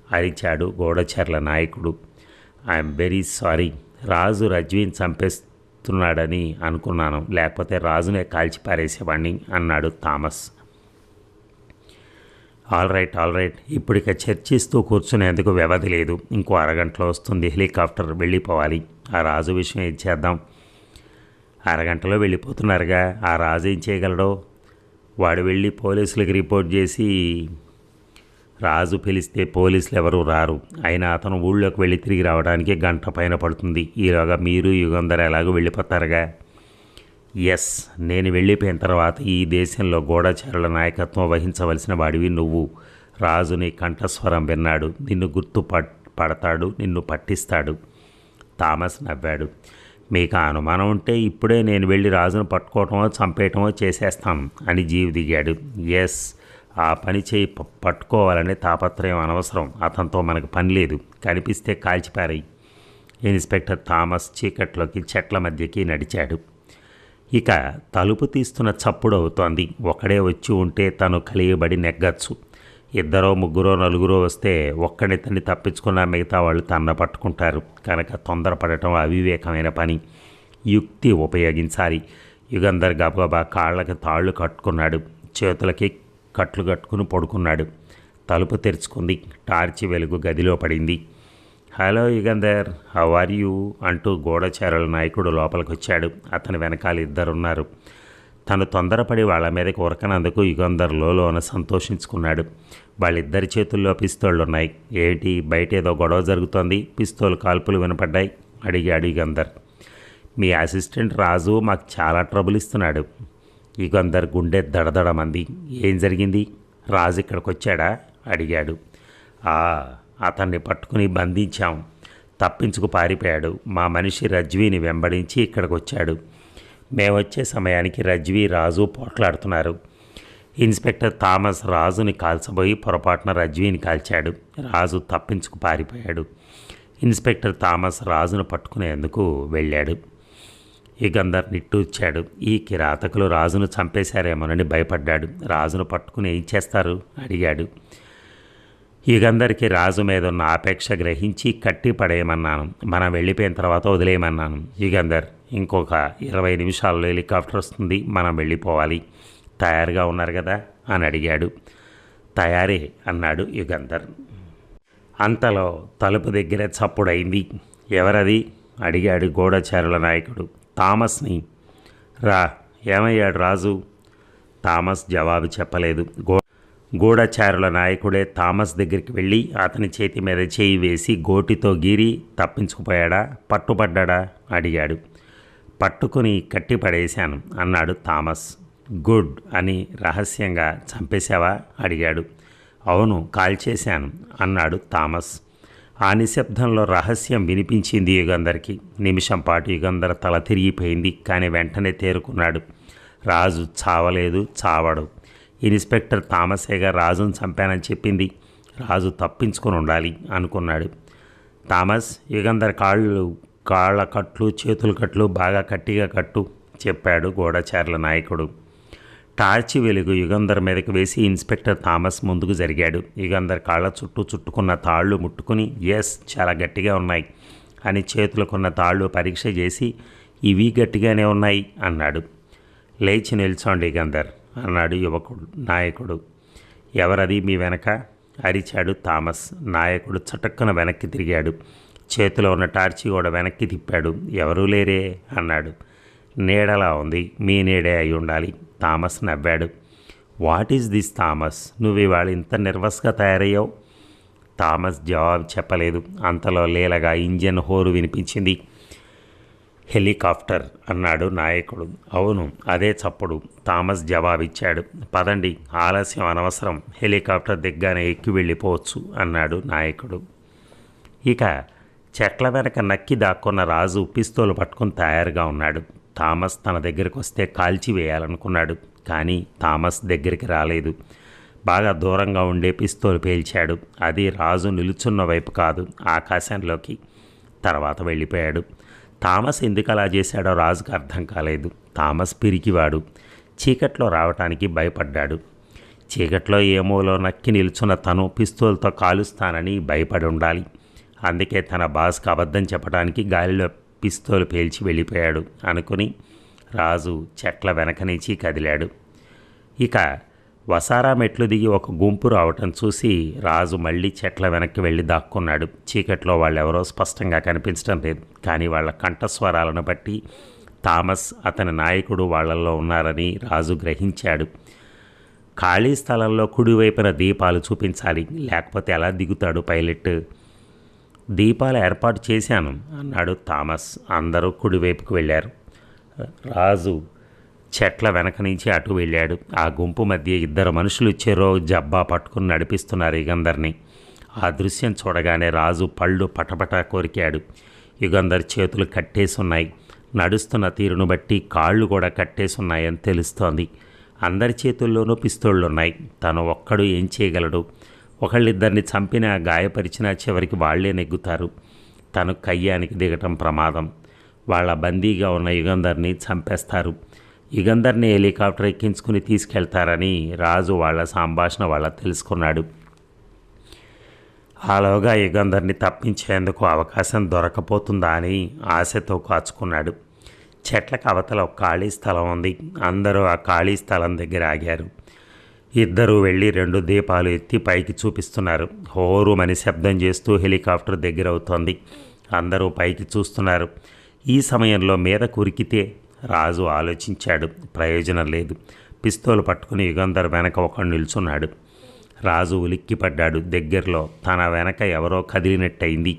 అరిచాడు గూఢచర్ల నాయకుడు. ఐఎమ్ వెరీ సారీ, రాజు రజ్వీని చంపేస్తున్నాడని అనుకున్నాను, లేకపోతే రాజునే కాల్చి పారేసేవాడిని అన్నాడు Thomas. All right all right ఇప్పుడు ఇక చర్చిస్తూ కూర్చునేందుకు వ్యవధి లేదు. ఇంకో అరగంటలో వస్తుంది హెలికాప్టర్, వెళ్ళిపోవాలి. ఆ రాజు విషయం ఏం చేద్దాం? అరగంటలో వెళ్ళిపోతున్నారుగా, ఆ రాజు ఏం చేయగలడో? వాడు వెళ్ళి పోలీసులకు రిపోర్ట్ చేసి రాజు పిలిస్తే పోలీసులు ఎవరూ రారు. అయినా అతను ఊళ్ళోకి వెళ్ళి తిరిగి రావడానికి గంట పైన పడుతుంది. ఈలోగా మీరు యుగంధర్ ఎలాగో వెళ్ళిపోతారుగా. ఎస్, నేను వెళ్ళిపోయిన తర్వాత ఈ దేశంలో గూఢచారుల నాయకత్వం వహించవలసిన వాడివి నువ్వు. రాజుని కంఠస్వరం విన్నాడు. నిన్ను పడతాడు, నిన్ను పట్టిస్తాడు. థామస్ నవ్వాడు. మీకు అనుమానం ఉంటే ఇప్పుడే నేను వెళ్ళి రాజును పట్టుకోవటమో చంపేయటమో చేసేస్తాను అని జీవి దిగాడు. ఎస్, ఆ పని చేయి, పట్టుకోవాలనే తాపత్రయం అనవసరం. అతనితో మనకు పని లేదు. కనిపిస్తే కాల్చిపారాయి. ఇన్స్పెక్టర్ థామస్ చీకట్లోకి చెట్ల మధ్యకి నడిచాడు. ఇక తలుపు తీస్తున్న చప్పుడు అవుతోంది. ఒకడే వచ్చి ఉంటే తను కలియబడి నెగ్గచ్చు. ఇద్దరో ముగ్గురో నలుగురో వస్తే ఒక్కడి తన్ని తప్పించుకున్న మిగతా వాళ్ళు తన్న పట్టుకుంటారు. కనుక తొందరపడటం అవివేకమైన పని. యుక్తి ఉపయోగించాలి. యుగంధర్ గబగబా కాళ్ళకి తాళ్ళు కట్టుకున్నాడు. చేతులకి కట్లు కట్టుకుని పడుకున్నాడు. తలుపు తెరుచుకుంది. టార్చి వెలుగు గదిలో పడింది. Hello Yugandhar, how are you అంటూ గూఢచారుల నాయకుడు లోపలికి వచ్చాడు. అతని వెనకాల ఇద్దరున్నారు. తను తొందరపడి వాళ్ళ మీదకి ఉరకనందుకు యుగంధర్ లోన సంతోషించుకున్నాడు. వాళ్ళిద్దరి చేతుల్లో పిస్తోళ్ళున్నాయి. ఏంటి, బయట ఏదో గొడవ జరుగుతోంది, పిస్తోల్ కాల్పులు వినపడ్డాయి అడిగాడు యుగంధర్. మీ అసిస్టెంట్ రాజు మాకు చాలా ట్రబుల్ ఇస్తున్నాడు. యుగంధర్ గుండె దడదడమంది. ఏం జరిగింది? రాజు ఇక్కడికి వచ్చాడా అడిగాడు. అతన్ని పట్టుకుని బంధించాం. తప్పించుకు పారిపోయాడు. మా మనిషి రజ్వీని వెంబడించి ఇక్కడికి వచ్చాడు. మేమొచ్చే సమయానికి రజ్వీ రాజు పోట్లాడుతున్నారు. ఇన్స్పెక్టర్ థామస్ రాజుని కాల్చబోయి పొరపాటున రజ్వీని కాల్చాడు. రాజు తప్పించుకు పారిపోయాడు. ఇన్స్పెక్టర్ థామస్ రాజును పట్టుకునేందుకు వెళ్ళాడు. యుగంధర్ నిట్టూర్చాడు. ఈ కిరాతకులు రాజును చంపేశారేమోనని భయపడ్డాడు. రాజును పట్టుకుని ఏం చేస్తారు అడిగాడు. యుగంధర్కి రాజు మీద ఉన్న ఆపేక్ష గ్రహించి కట్టి పడేయమన్నాను. మనం వెళ్ళిపోయిన తర్వాత వదిలేయమన్నాను. యుగంధర్, ఇంకొక 20 నిమిషాల్లో హెలికాప్టర్ వస్తుంది, మనం వెళ్ళిపోవాలి. తయారుగా ఉన్నారు కదా అని అడిగాడు. తయారే అన్నాడు యుగంధర్. అంతలో తలుపు దగ్గర చప్పుడైంది. ఎవరది అడిగాడు గూఢచారుల నాయకుడు. థామస్ని. రా, ఏమయ్యాడు రాజు? థామస్ జవాబు చెప్పలేదు. గూఢచారుల నాయకుడే థామస్ దగ్గరికి వెళ్ళి అతని చేతి మీద చేయి వేసి గోటితో గీరి తప్పించుకుపోయాడా, పట్టుబడ్డా అడిగాడు. పట్టుకుని కట్టి పడేశాను అన్నాడు థామస్. గుడ్ అని రహస్యంగా చంపేశావా అడిగాడు. అవును, కాల్చేశాను అన్నాడు థామస్. ఆ నిశ్శబ్దంలో రహస్యం వినిపించింది యుగంధర్కి. నిమిషం పాటు యుగంధర్ తల తిరిగిపోయింది. కానీ వెంటనే తేరుకున్నాడు. రాజు చావలేదు, చావడు. ఇన్స్పెక్టర్ థామసేగా రాజును చంపానని చెప్పింది. రాజు తప్పించుకొని ఉండాలి అనుకున్నాడు. థామస్, యుగంధర్ కాళ్ళ కట్లు, చేతుల కట్లు బాగా గట్టిగా కట్టు చెప్పాడు గూఢచారుల నాయకుడు. టార్చి వెలుగు యుగంధర్ మీదకి వేసి ఇన్స్పెక్టర్ థామస్ ముందుకు జరిగాడు. యుగంధర్ కాళ్ళ చుట్టూ చుట్టుకున్న తాళ్ళు ముట్టుకుని ఎస్, చాలా గట్టిగా ఉన్నాయి అని చేతులకున్న తాళ్ళు పరీక్ష చేసి ఇవి గట్టిగానే ఉన్నాయి అన్నాడు. లేచి నిల్చోండి యుగంధర్ అన్నాడు నాయకుడు. ఎవరది మీ వెనక అరిచాడు థామస్. నాయకుడు చటక్కున వెనక్కి తిరిగాడు. చేతిలో ఉన్న టార్చి కూడా వెనక్కి తిప్పాడు. ఎవరూ లేరే అన్నాడు. నీడలా ఉంది, మీ నీడే అయి ఉండాలి. థామస్ నవ్వాడు. వాట్ ఈజ్ దిస్ థామస్, నువ్వు ఇవాళ ఇంత నర్వస్గా తయారయ్యావు? థామస్ జవాబు చెప్పలేదు. అంతలో లీలగా ఇంజన్ హోరు వినిపించింది. హెలికాప్టర్ అన్నాడు నాయకుడు. అవును, అదే చప్పుడు. థామస్ జవాబిచ్చాడు. పదండి, ఆలస్యం అనవసరం. హెలికాప్టర్ దిగ్గానే ఎక్కి వెళ్ళిపోవచ్చు అన్నాడు నాయకుడు. ఇక చెట్ల వెనక నక్కి దాక్కున్న రాజు పిస్తోలు పట్టుకుని తయారుగా ఉన్నాడు. థామస్ తన దగ్గరికి వస్తే కాల్చి వేయాలనుకున్నాడు. కానీ థామస్ దగ్గరికి రాలేదు. బాగా దూరంగా ఉండే పిస్తోలు పేల్చాడు. అది రాజు నిలుచున్న వైపు కాదు, ఆకాశంలోకి. తర్వాత వెళ్ళిపోయాడు. థామస్ ఎందుకు అలా చేశాడో రాజుకు అర్థం కాలేదు. థామస్ పిరికివాడు. చీకట్లో రావటానికి భయపడ్డాడు. చీకట్లో ఏమోలో నక్కి నిల్చున్న తను పిస్తోల్తో కాలుస్తానని భయపడి ఉండాలి. అందుకే తన బాస్కి అబద్ధం చెప్పడానికి గాలిలో పిస్తోలు పేల్చి వెళ్ళిపోయాడు అనుకుని రాజు చెట్ల వెనక నుంచి కదిలాడు. ఇక వసారా మెట్లు దిగి ఒక గుంపు రావటం చూసి రాజు మళ్ళీ చెట్ల వెనక్కి వెళ్ళి దాక్కున్నాడు. చీకట్లో వాళ్ళెవరో స్పష్టంగా కనిపించడం లేదు, కానీ వాళ్ళ కంఠస్వరాలను బట్టి థామస్ అతని నాయకుడు వాళ్ళల్లో ఉన్నారని రాజు గ్రహించాడు. ఖాళీ స్థలంలో కుడివైపున దీపాలు చూపించాలి, లేకపోతే ఎలా దిగుతాడు పైలట్? దీపాలు ఏర్పాటు చేశాను అన్నాడు థామస్. అందరూ కుడివైపుకు వెళ్ళారు. రాజు చెట్ల వెనక నుంచి అటు వెళ్ళాడు. ఆ గుంపు మధ్య ఇద్దరు మనుషులు చెరో జబ్బా పట్టుకుని నడిపిస్తున్నారు యుగంధర్ని. ఆ దృశ్యం చూడగానే రాజు పళ్ళు పటపట కొరికాడు. యుగంధర్ చేతులు కట్టేసున్నాయి. నడుస్తున్న తీరును బట్టి కాళ్ళు కూడా కట్టేసున్నాయని తెలుస్తోంది. అందరి చేతుల్లోనూ పిస్తోళ్ళున్నాయి. తను ఒక్కడు ఏం చేయగలడు? ఒకళ్ళిద్దరిని చంపినా గాయపరిచినా చివరికి వాళ్లే నెగ్గుతారు. తను కయ్యానికి దిగటం ప్రమాదం. వాళ్ళ బందీగా ఉన్న యుగంధర్ని చంపేస్తారు. యుగంధర్ని హెలికాప్టర్ ఎక్కించుకుని తీసుకెళ్తారని రాజు వాళ్ళ సంభాషణ వాళ్ళ తెలుసుకున్నాడు. ఆలోగా యుగంధర్ని తప్పించేందుకు అవకాశం దొరకపోతుందా అని ఆశతో కాచుకున్నాడు. చెట్లకు అవతల ఒక ఖాళీ స్థలం ఉంది. అందరూ ఆ ఖాళీ స్థలం దగ్గర ఆగారు. ఇద్దరూ వెళ్ళి 2 దీపాలు ఎత్తి పైకి చూపిస్తున్నారు. హోరుమని శబ్దం చేస్తూ హెలికాప్టర్ దగ్గర అవుతోంది. అందరూ పైకి చూస్తున్నారు. ఈ సమయంలో మీద కురికితే రాజు ఆలోచించాడు. ప్రయోజనం లేదు. పిస్తోలు పట్టుకుని యుగంధర్ వెనక ఒకడు నిల్చున్నాడు. రాజు ఉలిక్కిపడ్డాడు. దగ్గరలో తన వెనక ఎవరో కదిలినట్టయింది.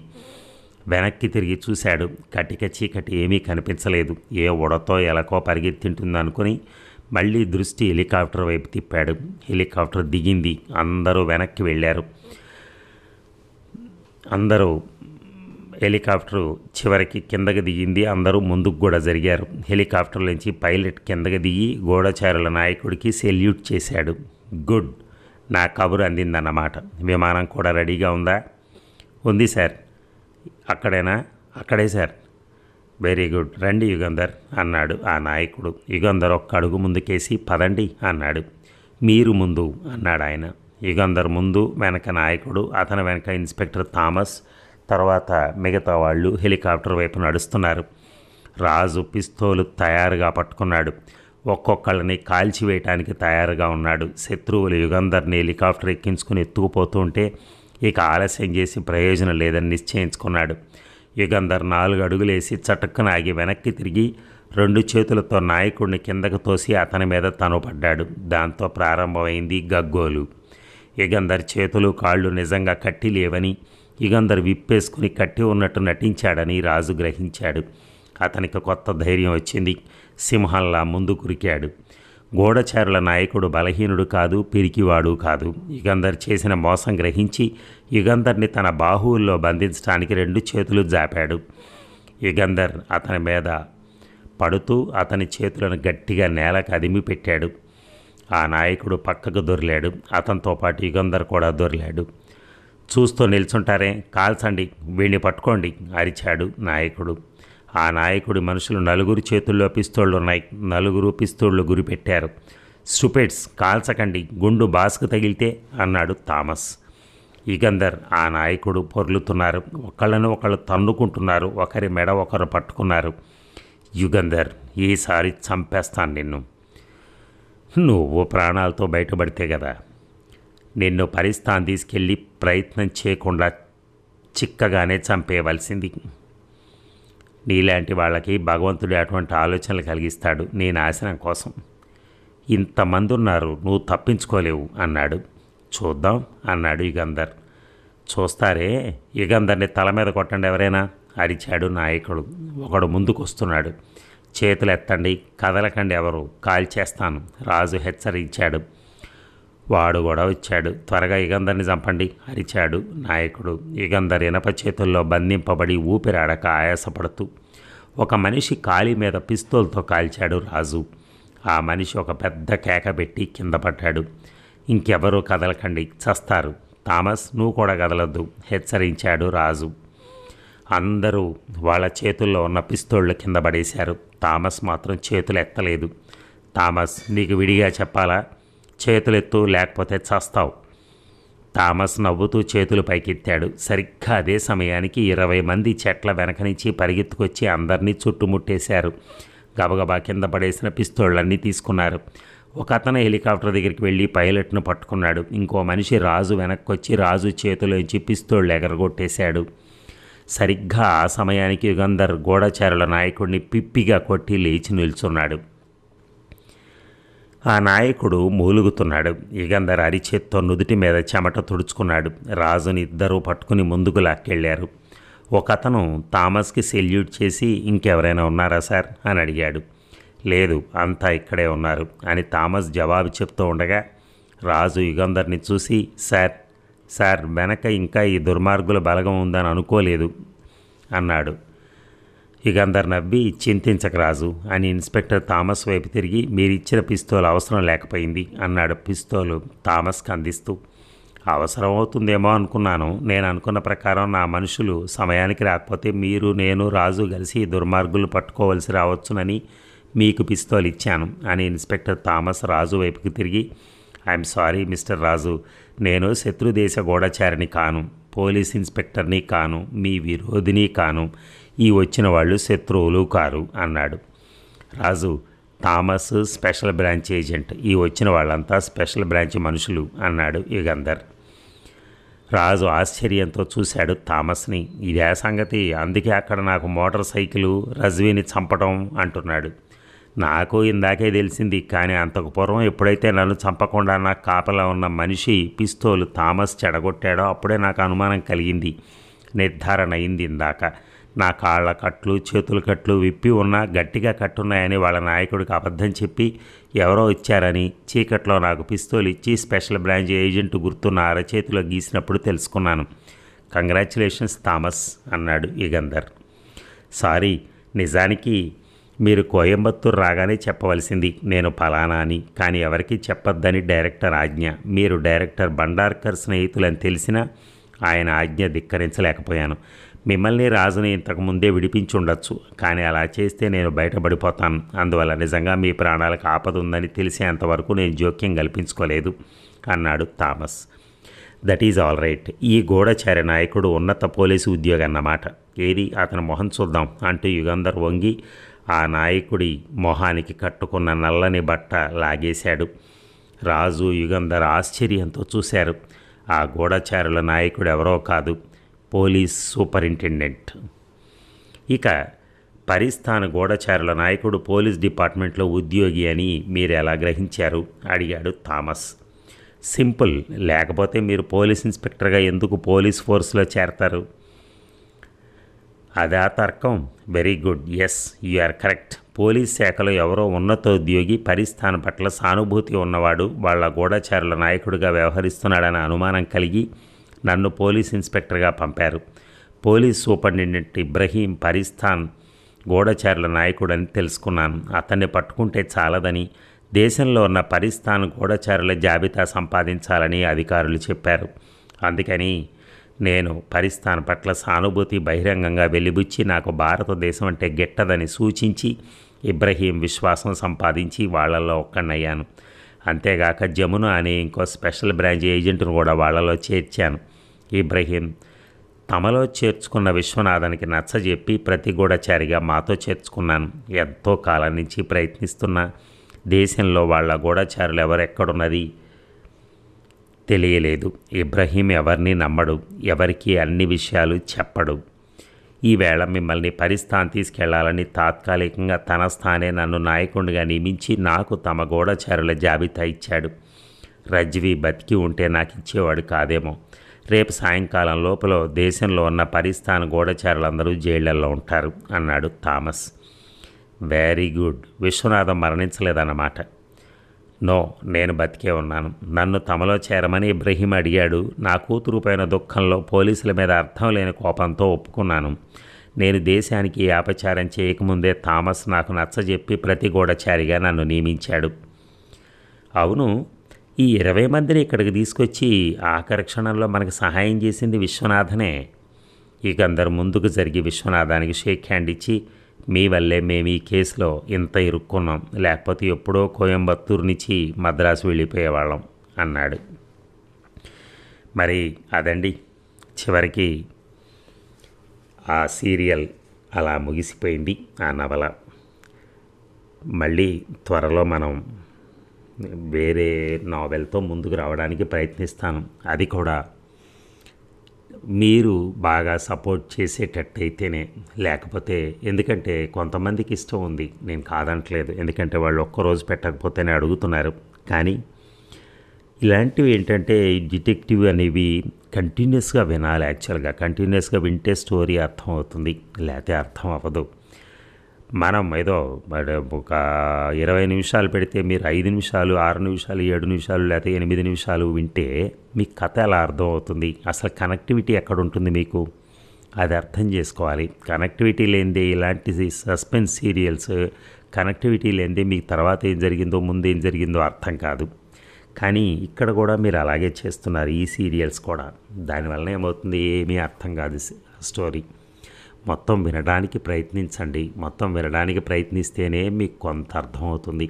వెనక్కి తిరిగి చూశాడు. కటిక చీకటి ఏమీ కనిపించలేదు. ఏ ఉడతో ఎలకో పరిగెత్తింటుందనుకుని మళ్ళీ దృష్టి హెలికాప్టర్ వైపు తిప్పాడు. హెలికాప్టర్ దిగింది. అందరూ వెనక్కి వెళ్ళారు. అందరూ హెలికాప్టరు చివరికి కిందకి దిగింది. అందరూ ముందుకు కూడా జరిగారు. హెలికాప్టర్ నుంచి పైలట్ కిందకి దిగి గూఢచారుల నాయకుడికి సెల్యూట్ చేశాడు. గుడ్, నా కబురు అందిందన్నమాట. విమానం కూడా రెడీగా ఉందా? ఉంది సార్. అక్కడేనా? అక్కడే సార్. వెరీ గుడ్, రండి యుగంధర్ అన్నాడు ఆ నాయకుడు. యుగంధర్ ఒక్క అడుగు ముందుకేసి పదండి అన్నాడు. మీరు ముందు అన్నాడు ఆయన. యుగంధర్ ముందు, వెనక నాయకుడు, అతని వెనక ఇన్స్పెక్టర్ థామస్, తర్వాత మిగతా వాళ్ళు హెలికాప్టర్ వైపు నడుస్తున్నారు. రాజు పిస్తోలు తయారుగా పట్టుకున్నాడు. ఒక్కొక్కళ్ళని కాల్చివేయటానికి తయారుగా ఉన్నాడు. శత్రువులు యుగంధర్ని హెలికాప్టర్ ఎక్కించుకుని ఎత్తుకుపోతుంటే ఇక ఆలస్యం చేసి ప్రయోజనం లేదని నిశ్చయించుకున్నాడు. యుగంధర్ 4 అడుగులేసి చటుక్కున ఆగి వెనక్కి తిరిగి 2 చేతులతో నాయకుడిని కిందకు తోసి అతని మీద తను పడ్డాడు. దాంతో ప్రారంభమైంది గగ్గోలు. యుగంధర్ చేతులు కాళ్ళు నిజంగా కట్టి లేవని, యుగంధర్ విప్పేసుకుని కట్టి ఉన్నట్టు నటించాడని రాజు గ్రహించాడు. అతనికి కొత్త ధైర్యం వచ్చింది. సింహంలా ముందు కురికాడు. గూఢచారుల నాయకుడు బలహీనుడు కాదు, పిరికివాడు కాదు. యుగంధర్ చేసిన మోసం గ్రహించి యుగంధర్ని తన బాహువుల్లో బంధించడానికి 2 చేతులు జాపాడు. యుగంధర్ అతని మీద పడుతూ అతని చేతులను గట్టిగా నేలకు అదిమి పెట్టాడు. ఆ నాయకుడు పక్కకు దొర్లాడు. అతనితో పాటు యుగంధర్ కూడా దొర్లాడు. చూస్తూ నిల్చుంటారే, కాల్చండి, వీడిని పట్టుకోండి అరిచాడు నాయకుడు. ఆ నాయకుడి మనుషులు 4 చేతుల్లో పిస్తోళ్లున్నాయి. 4 పిస్తోళ్లు గురిపెట్టారు. స్టూపిడ్స్, కాల్చకండి, గుండు బాస్కు తగిలితే అన్నాడు థామస్. యుగంధర్ ఆ నాయకుడు పొర్లుతున్నారు. ఒకళ్ళను ఒకళ్ళు తన్నుకుంటున్నారు. ఒకరి మెడ ఒకరు పట్టుకున్నారు. యుగంధర్, ఈసారి చంపేస్తాను నిన్ను. నువ్వు ప్రాణాలతో బయటపడితే కదా. నిన్ను పరిస్థానం తీసుకెళ్ళి ప్రయత్నం చేయకుండా చిక్కగానే చంపేయవలసింది. నీలాంటి వాళ్ళకి భగవంతుడు అటువంటి ఆలోచనలు కలిగిస్తాడు నీ నాశనం కోసం. ఇంతమంది ఉన్నారు, నువ్వు తప్పించుకోలేవు అన్నాడు. చూద్దాం అన్నాడు యుగంధర్. చూస్తారే, యుగంధర్ని తల మీద కొట్టండి ఎవరైనా అరిచాడు నాయకుడు. ఒకడు ముందుకు వస్తున్నాడు. చేతులు ఎత్తండి, కదలకండి ఎవరు, కాల్చేస్తాను రాజు హెచ్చరించాడు. వాడు కూడా వచ్చాడు. త్వరగా యుగంధర్ని చంపండి అరిచాడు నాయకుడు. యుగంధర్ ఇనప చేతుల్లో బంధింపబడి ఊపిరాడక ఆయాసపడుతూ ఒక మనిషి కాలి మీద పిస్తోల్తో కాల్చాడు రాజు. ఆ మనిషి ఒక పెద్ద కేక పెట్టి కింద పడ్డాడు. ఇంకెవరూ కదలకండి, చస్తారు. థామస్, నువ్వు కూడా కదలొద్దు హెచ్చరించాడు రాజు. అందరూ వాళ్ళ చేతుల్లో ఉన్న పిస్తోళ్ళు కింద పడేశారు. థామస్ మాత్రం చేతులు ఎత్తలేదు. థామస్, నీకు విడిగా చెప్పాలా? చేతులెత్తు, లేకపోతే చస్తావు. థామస్ నవ్వుతూ చేతులు పైకెత్తాడు. సరిగ్గా అదే సమయానికి 20 మంది చెట్ల వెనక నుంచి పరిగెత్తుకొచ్చి అందరినీ చుట్టుముట్టేశారు. గబగబా కింద పడేసిన పిస్తోళ్ళన్నీ తీసుకున్నారు. ఒక అతను హెలికాప్టర్ దగ్గరికి వెళ్ళి పైలట్ను పట్టుకున్నాడు. ఇంకో మనిషి రాజు వెనక్కి వచ్చి రాజు చేతిలోంచి పిస్తోళ్ళు ఎగరగొట్టేశాడు. సరిగ్గా ఆ సమయానికి యుగంధర్ గూఢచారుల నాయకుడిని పిప్పిగా కొట్టి లేచి నిల్చున్నాడు. ఆ నాయకుడు మూలుగుతున్నాడు. యుగంధర్ అరిచేత్తో నుదుటి మీద చెమట తుడుచుకున్నాడు. రాజుని ఇద్దరూ పట్టుకుని ముందుకు లాక్కెళ్ళారు. ఒక అతను థామస్కి సెల్యూట్ చేసి ఇంకెవరైనా ఉన్నారా సార్ అని అడిగాడు. లేదు, అంతా ఇక్కడే ఉన్నారు అని థామస్ జవాబు చెప్తూ ఉండగా రాజు యుగంధర్ని చూసి సార్ వెనక ఇంకా ఈ దుర్మార్గుల బలగం ఉందని అనుకోలేదు అన్నాడు. యుగంధర్ నవ్వి చింతించక రాజు అని ఇన్స్పెక్టర్ థామస్ వైపు తిరిగి మీరిచ్చిన పిస్తోల్ అవసరం లేకపోయింది అన్నాడు పిస్తోలు థామస్కి అందిస్తూ. అవసరం అవుతుందేమో అనుకున్నాను. నేను అనుకున్న ప్రకారం నా మనుషులు సమయానికి రాకపోతే మీరు నేను రాజు కలిసి దుర్మార్గులు పట్టుకోవలసి రావచ్చునని మీకు పిస్తోల్ ఇచ్చాను అని ఇన్స్పెక్టర్ థామస్ రాజు వైపుకి తిరిగి ఐఎమ్ సారీ మిస్టర్ రాజు, నేను శత్రుదేశ గూఢచారిని కాను, పోలీస్ ఇన్స్పెక్టర్ని కాను, మీ విరోధిని కాను, ఈ వచ్చిన వాళ్ళు శత్రువులు కారు అన్నాడు. రాజు థామస్ స్పెషల్ బ్రాంచ్ ఏజెంట్, ఈ వచ్చిన వాళ్ళంతా స్పెషల్ బ్రాంచ్ మనుషులు అన్నాడు యుగంధర్. రాజు ఆశ్చర్యంతో చూశాడు థామస్ని. ఇదే సంగతి, అందుకే అక్కడ నాకు మోటార్ సైకిలు రజ్వీని చంపడం అంటున్నాడు. నాకు ఇందాకే తెలిసింది, కానీ అంతకు పూర్వం ఎప్పుడైతే నన్ను చంపకుండా నాకు కాపలా ఉన్న మనిషి పిస్తోలు థామస్ చెడగొట్టాడో అప్పుడే నాకు అనుమానం కలిగింది. నిర్ధారణ అయింది ఇందాక. నా కాళ్ళ కట్లు చేతుల కట్లు విప్పి ఉన్నా గట్టిగా కట్టున్నాయని వాళ్ళ నాయకుడికి అబద్ధం చెప్పి ఎవరో ఇచ్చారని చీకట్లో నాకు పిస్తోల్ ఇచ్చి స్పెషల్ బ్రాంచ్ ఏజెంట్ గుర్తున్న అరచేతిలో గీసినప్పుడు తెలుసుకున్నాను. కంగ్రాచులేషన్స్ థామస్ అన్నాడు యుగంధర్. సారీ, నిజానికి మీరు కోయంబత్తూరు రాగానే చెప్పవలసింది నేను ఫలానా అని, కానీ ఎవరికి చెప్పొద్దని డైరెక్టర్ ఆజ్ఞ. మీరు డైరెక్టర్ భండార్కర్ స్నేహితులని తెలిసినా ఆయన ఆజ్ఞ ధిక్కరించలేకపోయాను. మిమ్మల్ని రాజుని ఇంతకుముందే విడిపించి ఉండొచ్చు, కానీ అలా చేస్తే నేను బయటపడిపోతాను. అందువల్ల నిజంగా మీ ప్రాణాలకు ఆపద ఉందని తెలిసేంతవరకు నేను జోక్యం కల్పించుకోలేదు అన్నాడు Thomas. That is all right. ఈ గూఢచారి నాయకుడు ఉన్నత పోలీసు ఉద్యోగి అన్నమాట. ఏది అతని మొహం చూద్దాం అంటూ యుగంధర్ వంగి ఆ నాయకుడి మొహానికి కట్టుకున్న నల్లని బట్ట లాగేశాడు. రాజు యుగంధర్ ఆశ్చర్యంతో చూశారు. ఆ గూఢచారుల నాయకుడు ఎవరో కాదు, పోలీస్ సూపరింటెండెంట్. ఇక పరిస్థాన గూఢచారుల నాయకుడు పోలీస్ డిపార్ట్మెంట్లో ఉద్యోగి అని మీరు ఎలా గ్రహించారు అడిగాడు థామస్. సింపుల్, లేకపోతే మీరు పోలీస్ ఇన్స్పెక్టర్గా ఎందుకు పోలీస్ ఫోర్స్లో చేరతారు? అదా తర్కం? Very good, yes you are correct. Police శాఖలో ఎవరో ఉన్నతోద్యోగి పరిస్థాన పట్ల సానుభూతి ఉన్నవాడు వాళ్ళ గూఢచారుల నాయకుడిగా వ్యవహరిస్తున్నాడన్న అనుమానం కలిగి నన్ను పోలీస్ ఇన్స్పెక్టర్గా పంపారు. పోలీస్ సూపరింటెండెంట్ ఇబ్రహీం పరిస్థాన్ గూఢచారుల నాయకుడని తెలుసుకున్నాను. అతన్ని పట్టుకుంటే చాలదని దేశంలో ఉన్న పరిస్థాన్ గూఢచారుల జాబితా సంపాదించాలని అధికారులు చెప్పారు. అందుకని నేను పరిస్థాన్ పట్ల సానుభూతి బహిరంగంగా వెలిబుచ్చి నాకు భారతదేశం అంటే గిట్టదని సూచించి ఇబ్రహీం విశ్వాసం సంపాదించి వాళ్లలో ఒక్కనయ్యాను. అంతేగాక జమున అనే ఇంకో స్పెషల్ బ్రాంచ్ ఏజెంట్ను కూడా వాళ్లలో చేర్చాను. ఇబ్రహీం తమలో చేర్చుకున్న విశ్వనాథన్కి నచ్చజెప్పి ప్రతి గూఢచారిగా మాతో చేర్చుకున్నాను. ఎంతో కాలం నుంచి ప్రయత్నిస్తున్న దేశంలో వాళ్ళ గూఢచారులు ఎవరెక్కడున్నది తెలియలేదు. ఇబ్రహీం ఎవరిని నమ్మడు, ఎవరికి అన్ని విషయాలు చెప్పడు. ఈవేళ మిమ్మల్ని పరిస్థాన్ తీసుకెళ్లాలని తాత్కాలికంగా తన స్థానే నన్ను నాయకుడిగా నియమించి నాకు తమ గూఢచారుల జాబితా ఇచ్చాడు. రజ్వీ బతికి ఉంటే నాకు ఇచ్చేవాడు కాదేమో. రేపు సాయంకాలం లోపల దేశంలో ఉన్న పరిస్థాన్ గూఢచారులందరూ జైళ్లలో ఉంటారు అన్నాడు థామస్. Very good. విశ్వనాథం మరణించలేదన్నమాట? నో, నేను బతికే ఉన్నాను. నన్ను తమలో చేరమని ఇబ్రహీం అడిగాడు. నా కూతురు పైన దుఃఖంలో పోలీసుల మీద అర్థం లేని కోపంతో ఒప్పుకున్నాను. నేను దేశానికి ఏ అపచారం చేయకముందే థామస్ నాకు నచ్చజెప్పి ప్రతి గూఢచారిగా నన్ను నియమించాడు. అవును, ఈ 20 మందిని ఇక్కడికి తీసుకొచ్చి ఆఖరి క్షణంలో మనకు సహాయం చేసింది విశ్వనాథనే. ఇక అందరు ముందుకు జరిగి విశ్వనాథానికి షేక్ హ్యాండ్ ఇచ్చి మీ వల్లే మేము ఈ కేసులో ఇంత ఇరుక్కున్నాం, లేకపోతే ఎప్పుడో కోయంబత్తూరు నుంచి మద్రాసు వెళ్ళిపోయేవాళ్ళం అన్నాడు. మరి అదండి, చివరికి ఆ సీరియల్ అలా ముగిసిపోయింది. ఆ నవల మళ్ళీ త్వరలో మనం వేరే నావెల్తో ముందుకు రావడానికి ప్రయత్నిస్తాను. అది కూడా మీరు బాగా సపోర్ట్ చేసేటట్టయితేనే. లేకపోతే ఎందుకంటే కొంతమందికి ఇష్టం ఉంది, నేను కాదనట్లేదు, ఎందుకంటే వాళ్ళు ఒక్కరోజు పెట్టకపోతేనే అడుగుతున్నారు. కానీ ఇలాంటివి ఏంటంటే డిటెక్టివ్ అనేవి కంటిన్యూస్గా వినాలి. యాక్చువల్గా కంటిన్యూస్గా వింటే స్టోరీ అర్థం అవుతుంది, లేకపోతే అర్థం అవ్వదు. మనం ఏదో ఒక 20 నిమిషాలు పెడితే మీరు 5 నిమిషాలు, 6 నిమిషాలు, 7 నిమిషాలు, లేకపోతే 8 నిమిషాలు వింటే మీకు కథ ఎలా అర్థం అవుతుంది? అసలు కనెక్టివిటీ ఎక్కడ ఉంటుంది మీకు? అది అర్థం చేసుకోవాలి. కనెక్టివిటీ లేనిదే ఇలాంటి సస్పెన్స్ సీరియల్స్ కనెక్టివిటీ లేనిదే మీకు తర్వాత ఏం జరిగిందో, ముందు ఏం జరిగిందో అర్థం కాదు. కానీ ఇక్కడ కూడా మీరు అలాగే చేస్తున్నారు, ఈ సీరియల్స్ కూడా. దానివల్ల ఏమవుతుంది? ఏమీ అర్థం కాదు స్టోరీ. మొత్తం వినడానికి ప్రయత్నించండి. మొత్తం వినడానికి ప్రయత్నిస్తేనే మీకు కొంత అర్థం అవుతుంది.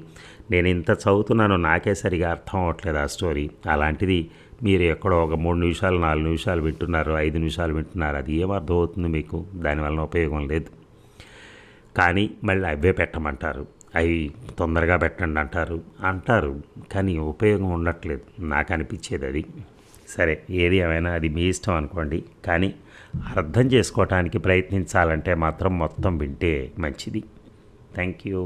నేను ఇంత చదువుతున్నాను, నాకే సరిగా అర్థం అవ్వట్లేదు ఆ స్టోరీ. అలాంటిది మీరు ఎక్కడో ఒక 3 నిమిషాలు, 4 నిమిషాలు వింటున్నారు, 5 నిమిషాలు వింటున్నారు, అది ఏం అర్థం అవుతుంది మీకు? దానివల్ల ఉపయోగం లేదు. కానీ మళ్ళీ అవే పెట్టమంటారు, అవి తొందరగా పెట్టండి అంటారు. కానీ ఉపయోగం ఉండట్లేదు, నాకు అనిపించేది అది. సరే, ఏది ఏమైనా అది మీ ఇష్టం అనుకోండి. కానీ అర్థం చేసుకోవటానికి ప్రయత్నించాలంటే మాత్రం మొత్తం వింటే మంచిది. Thank you.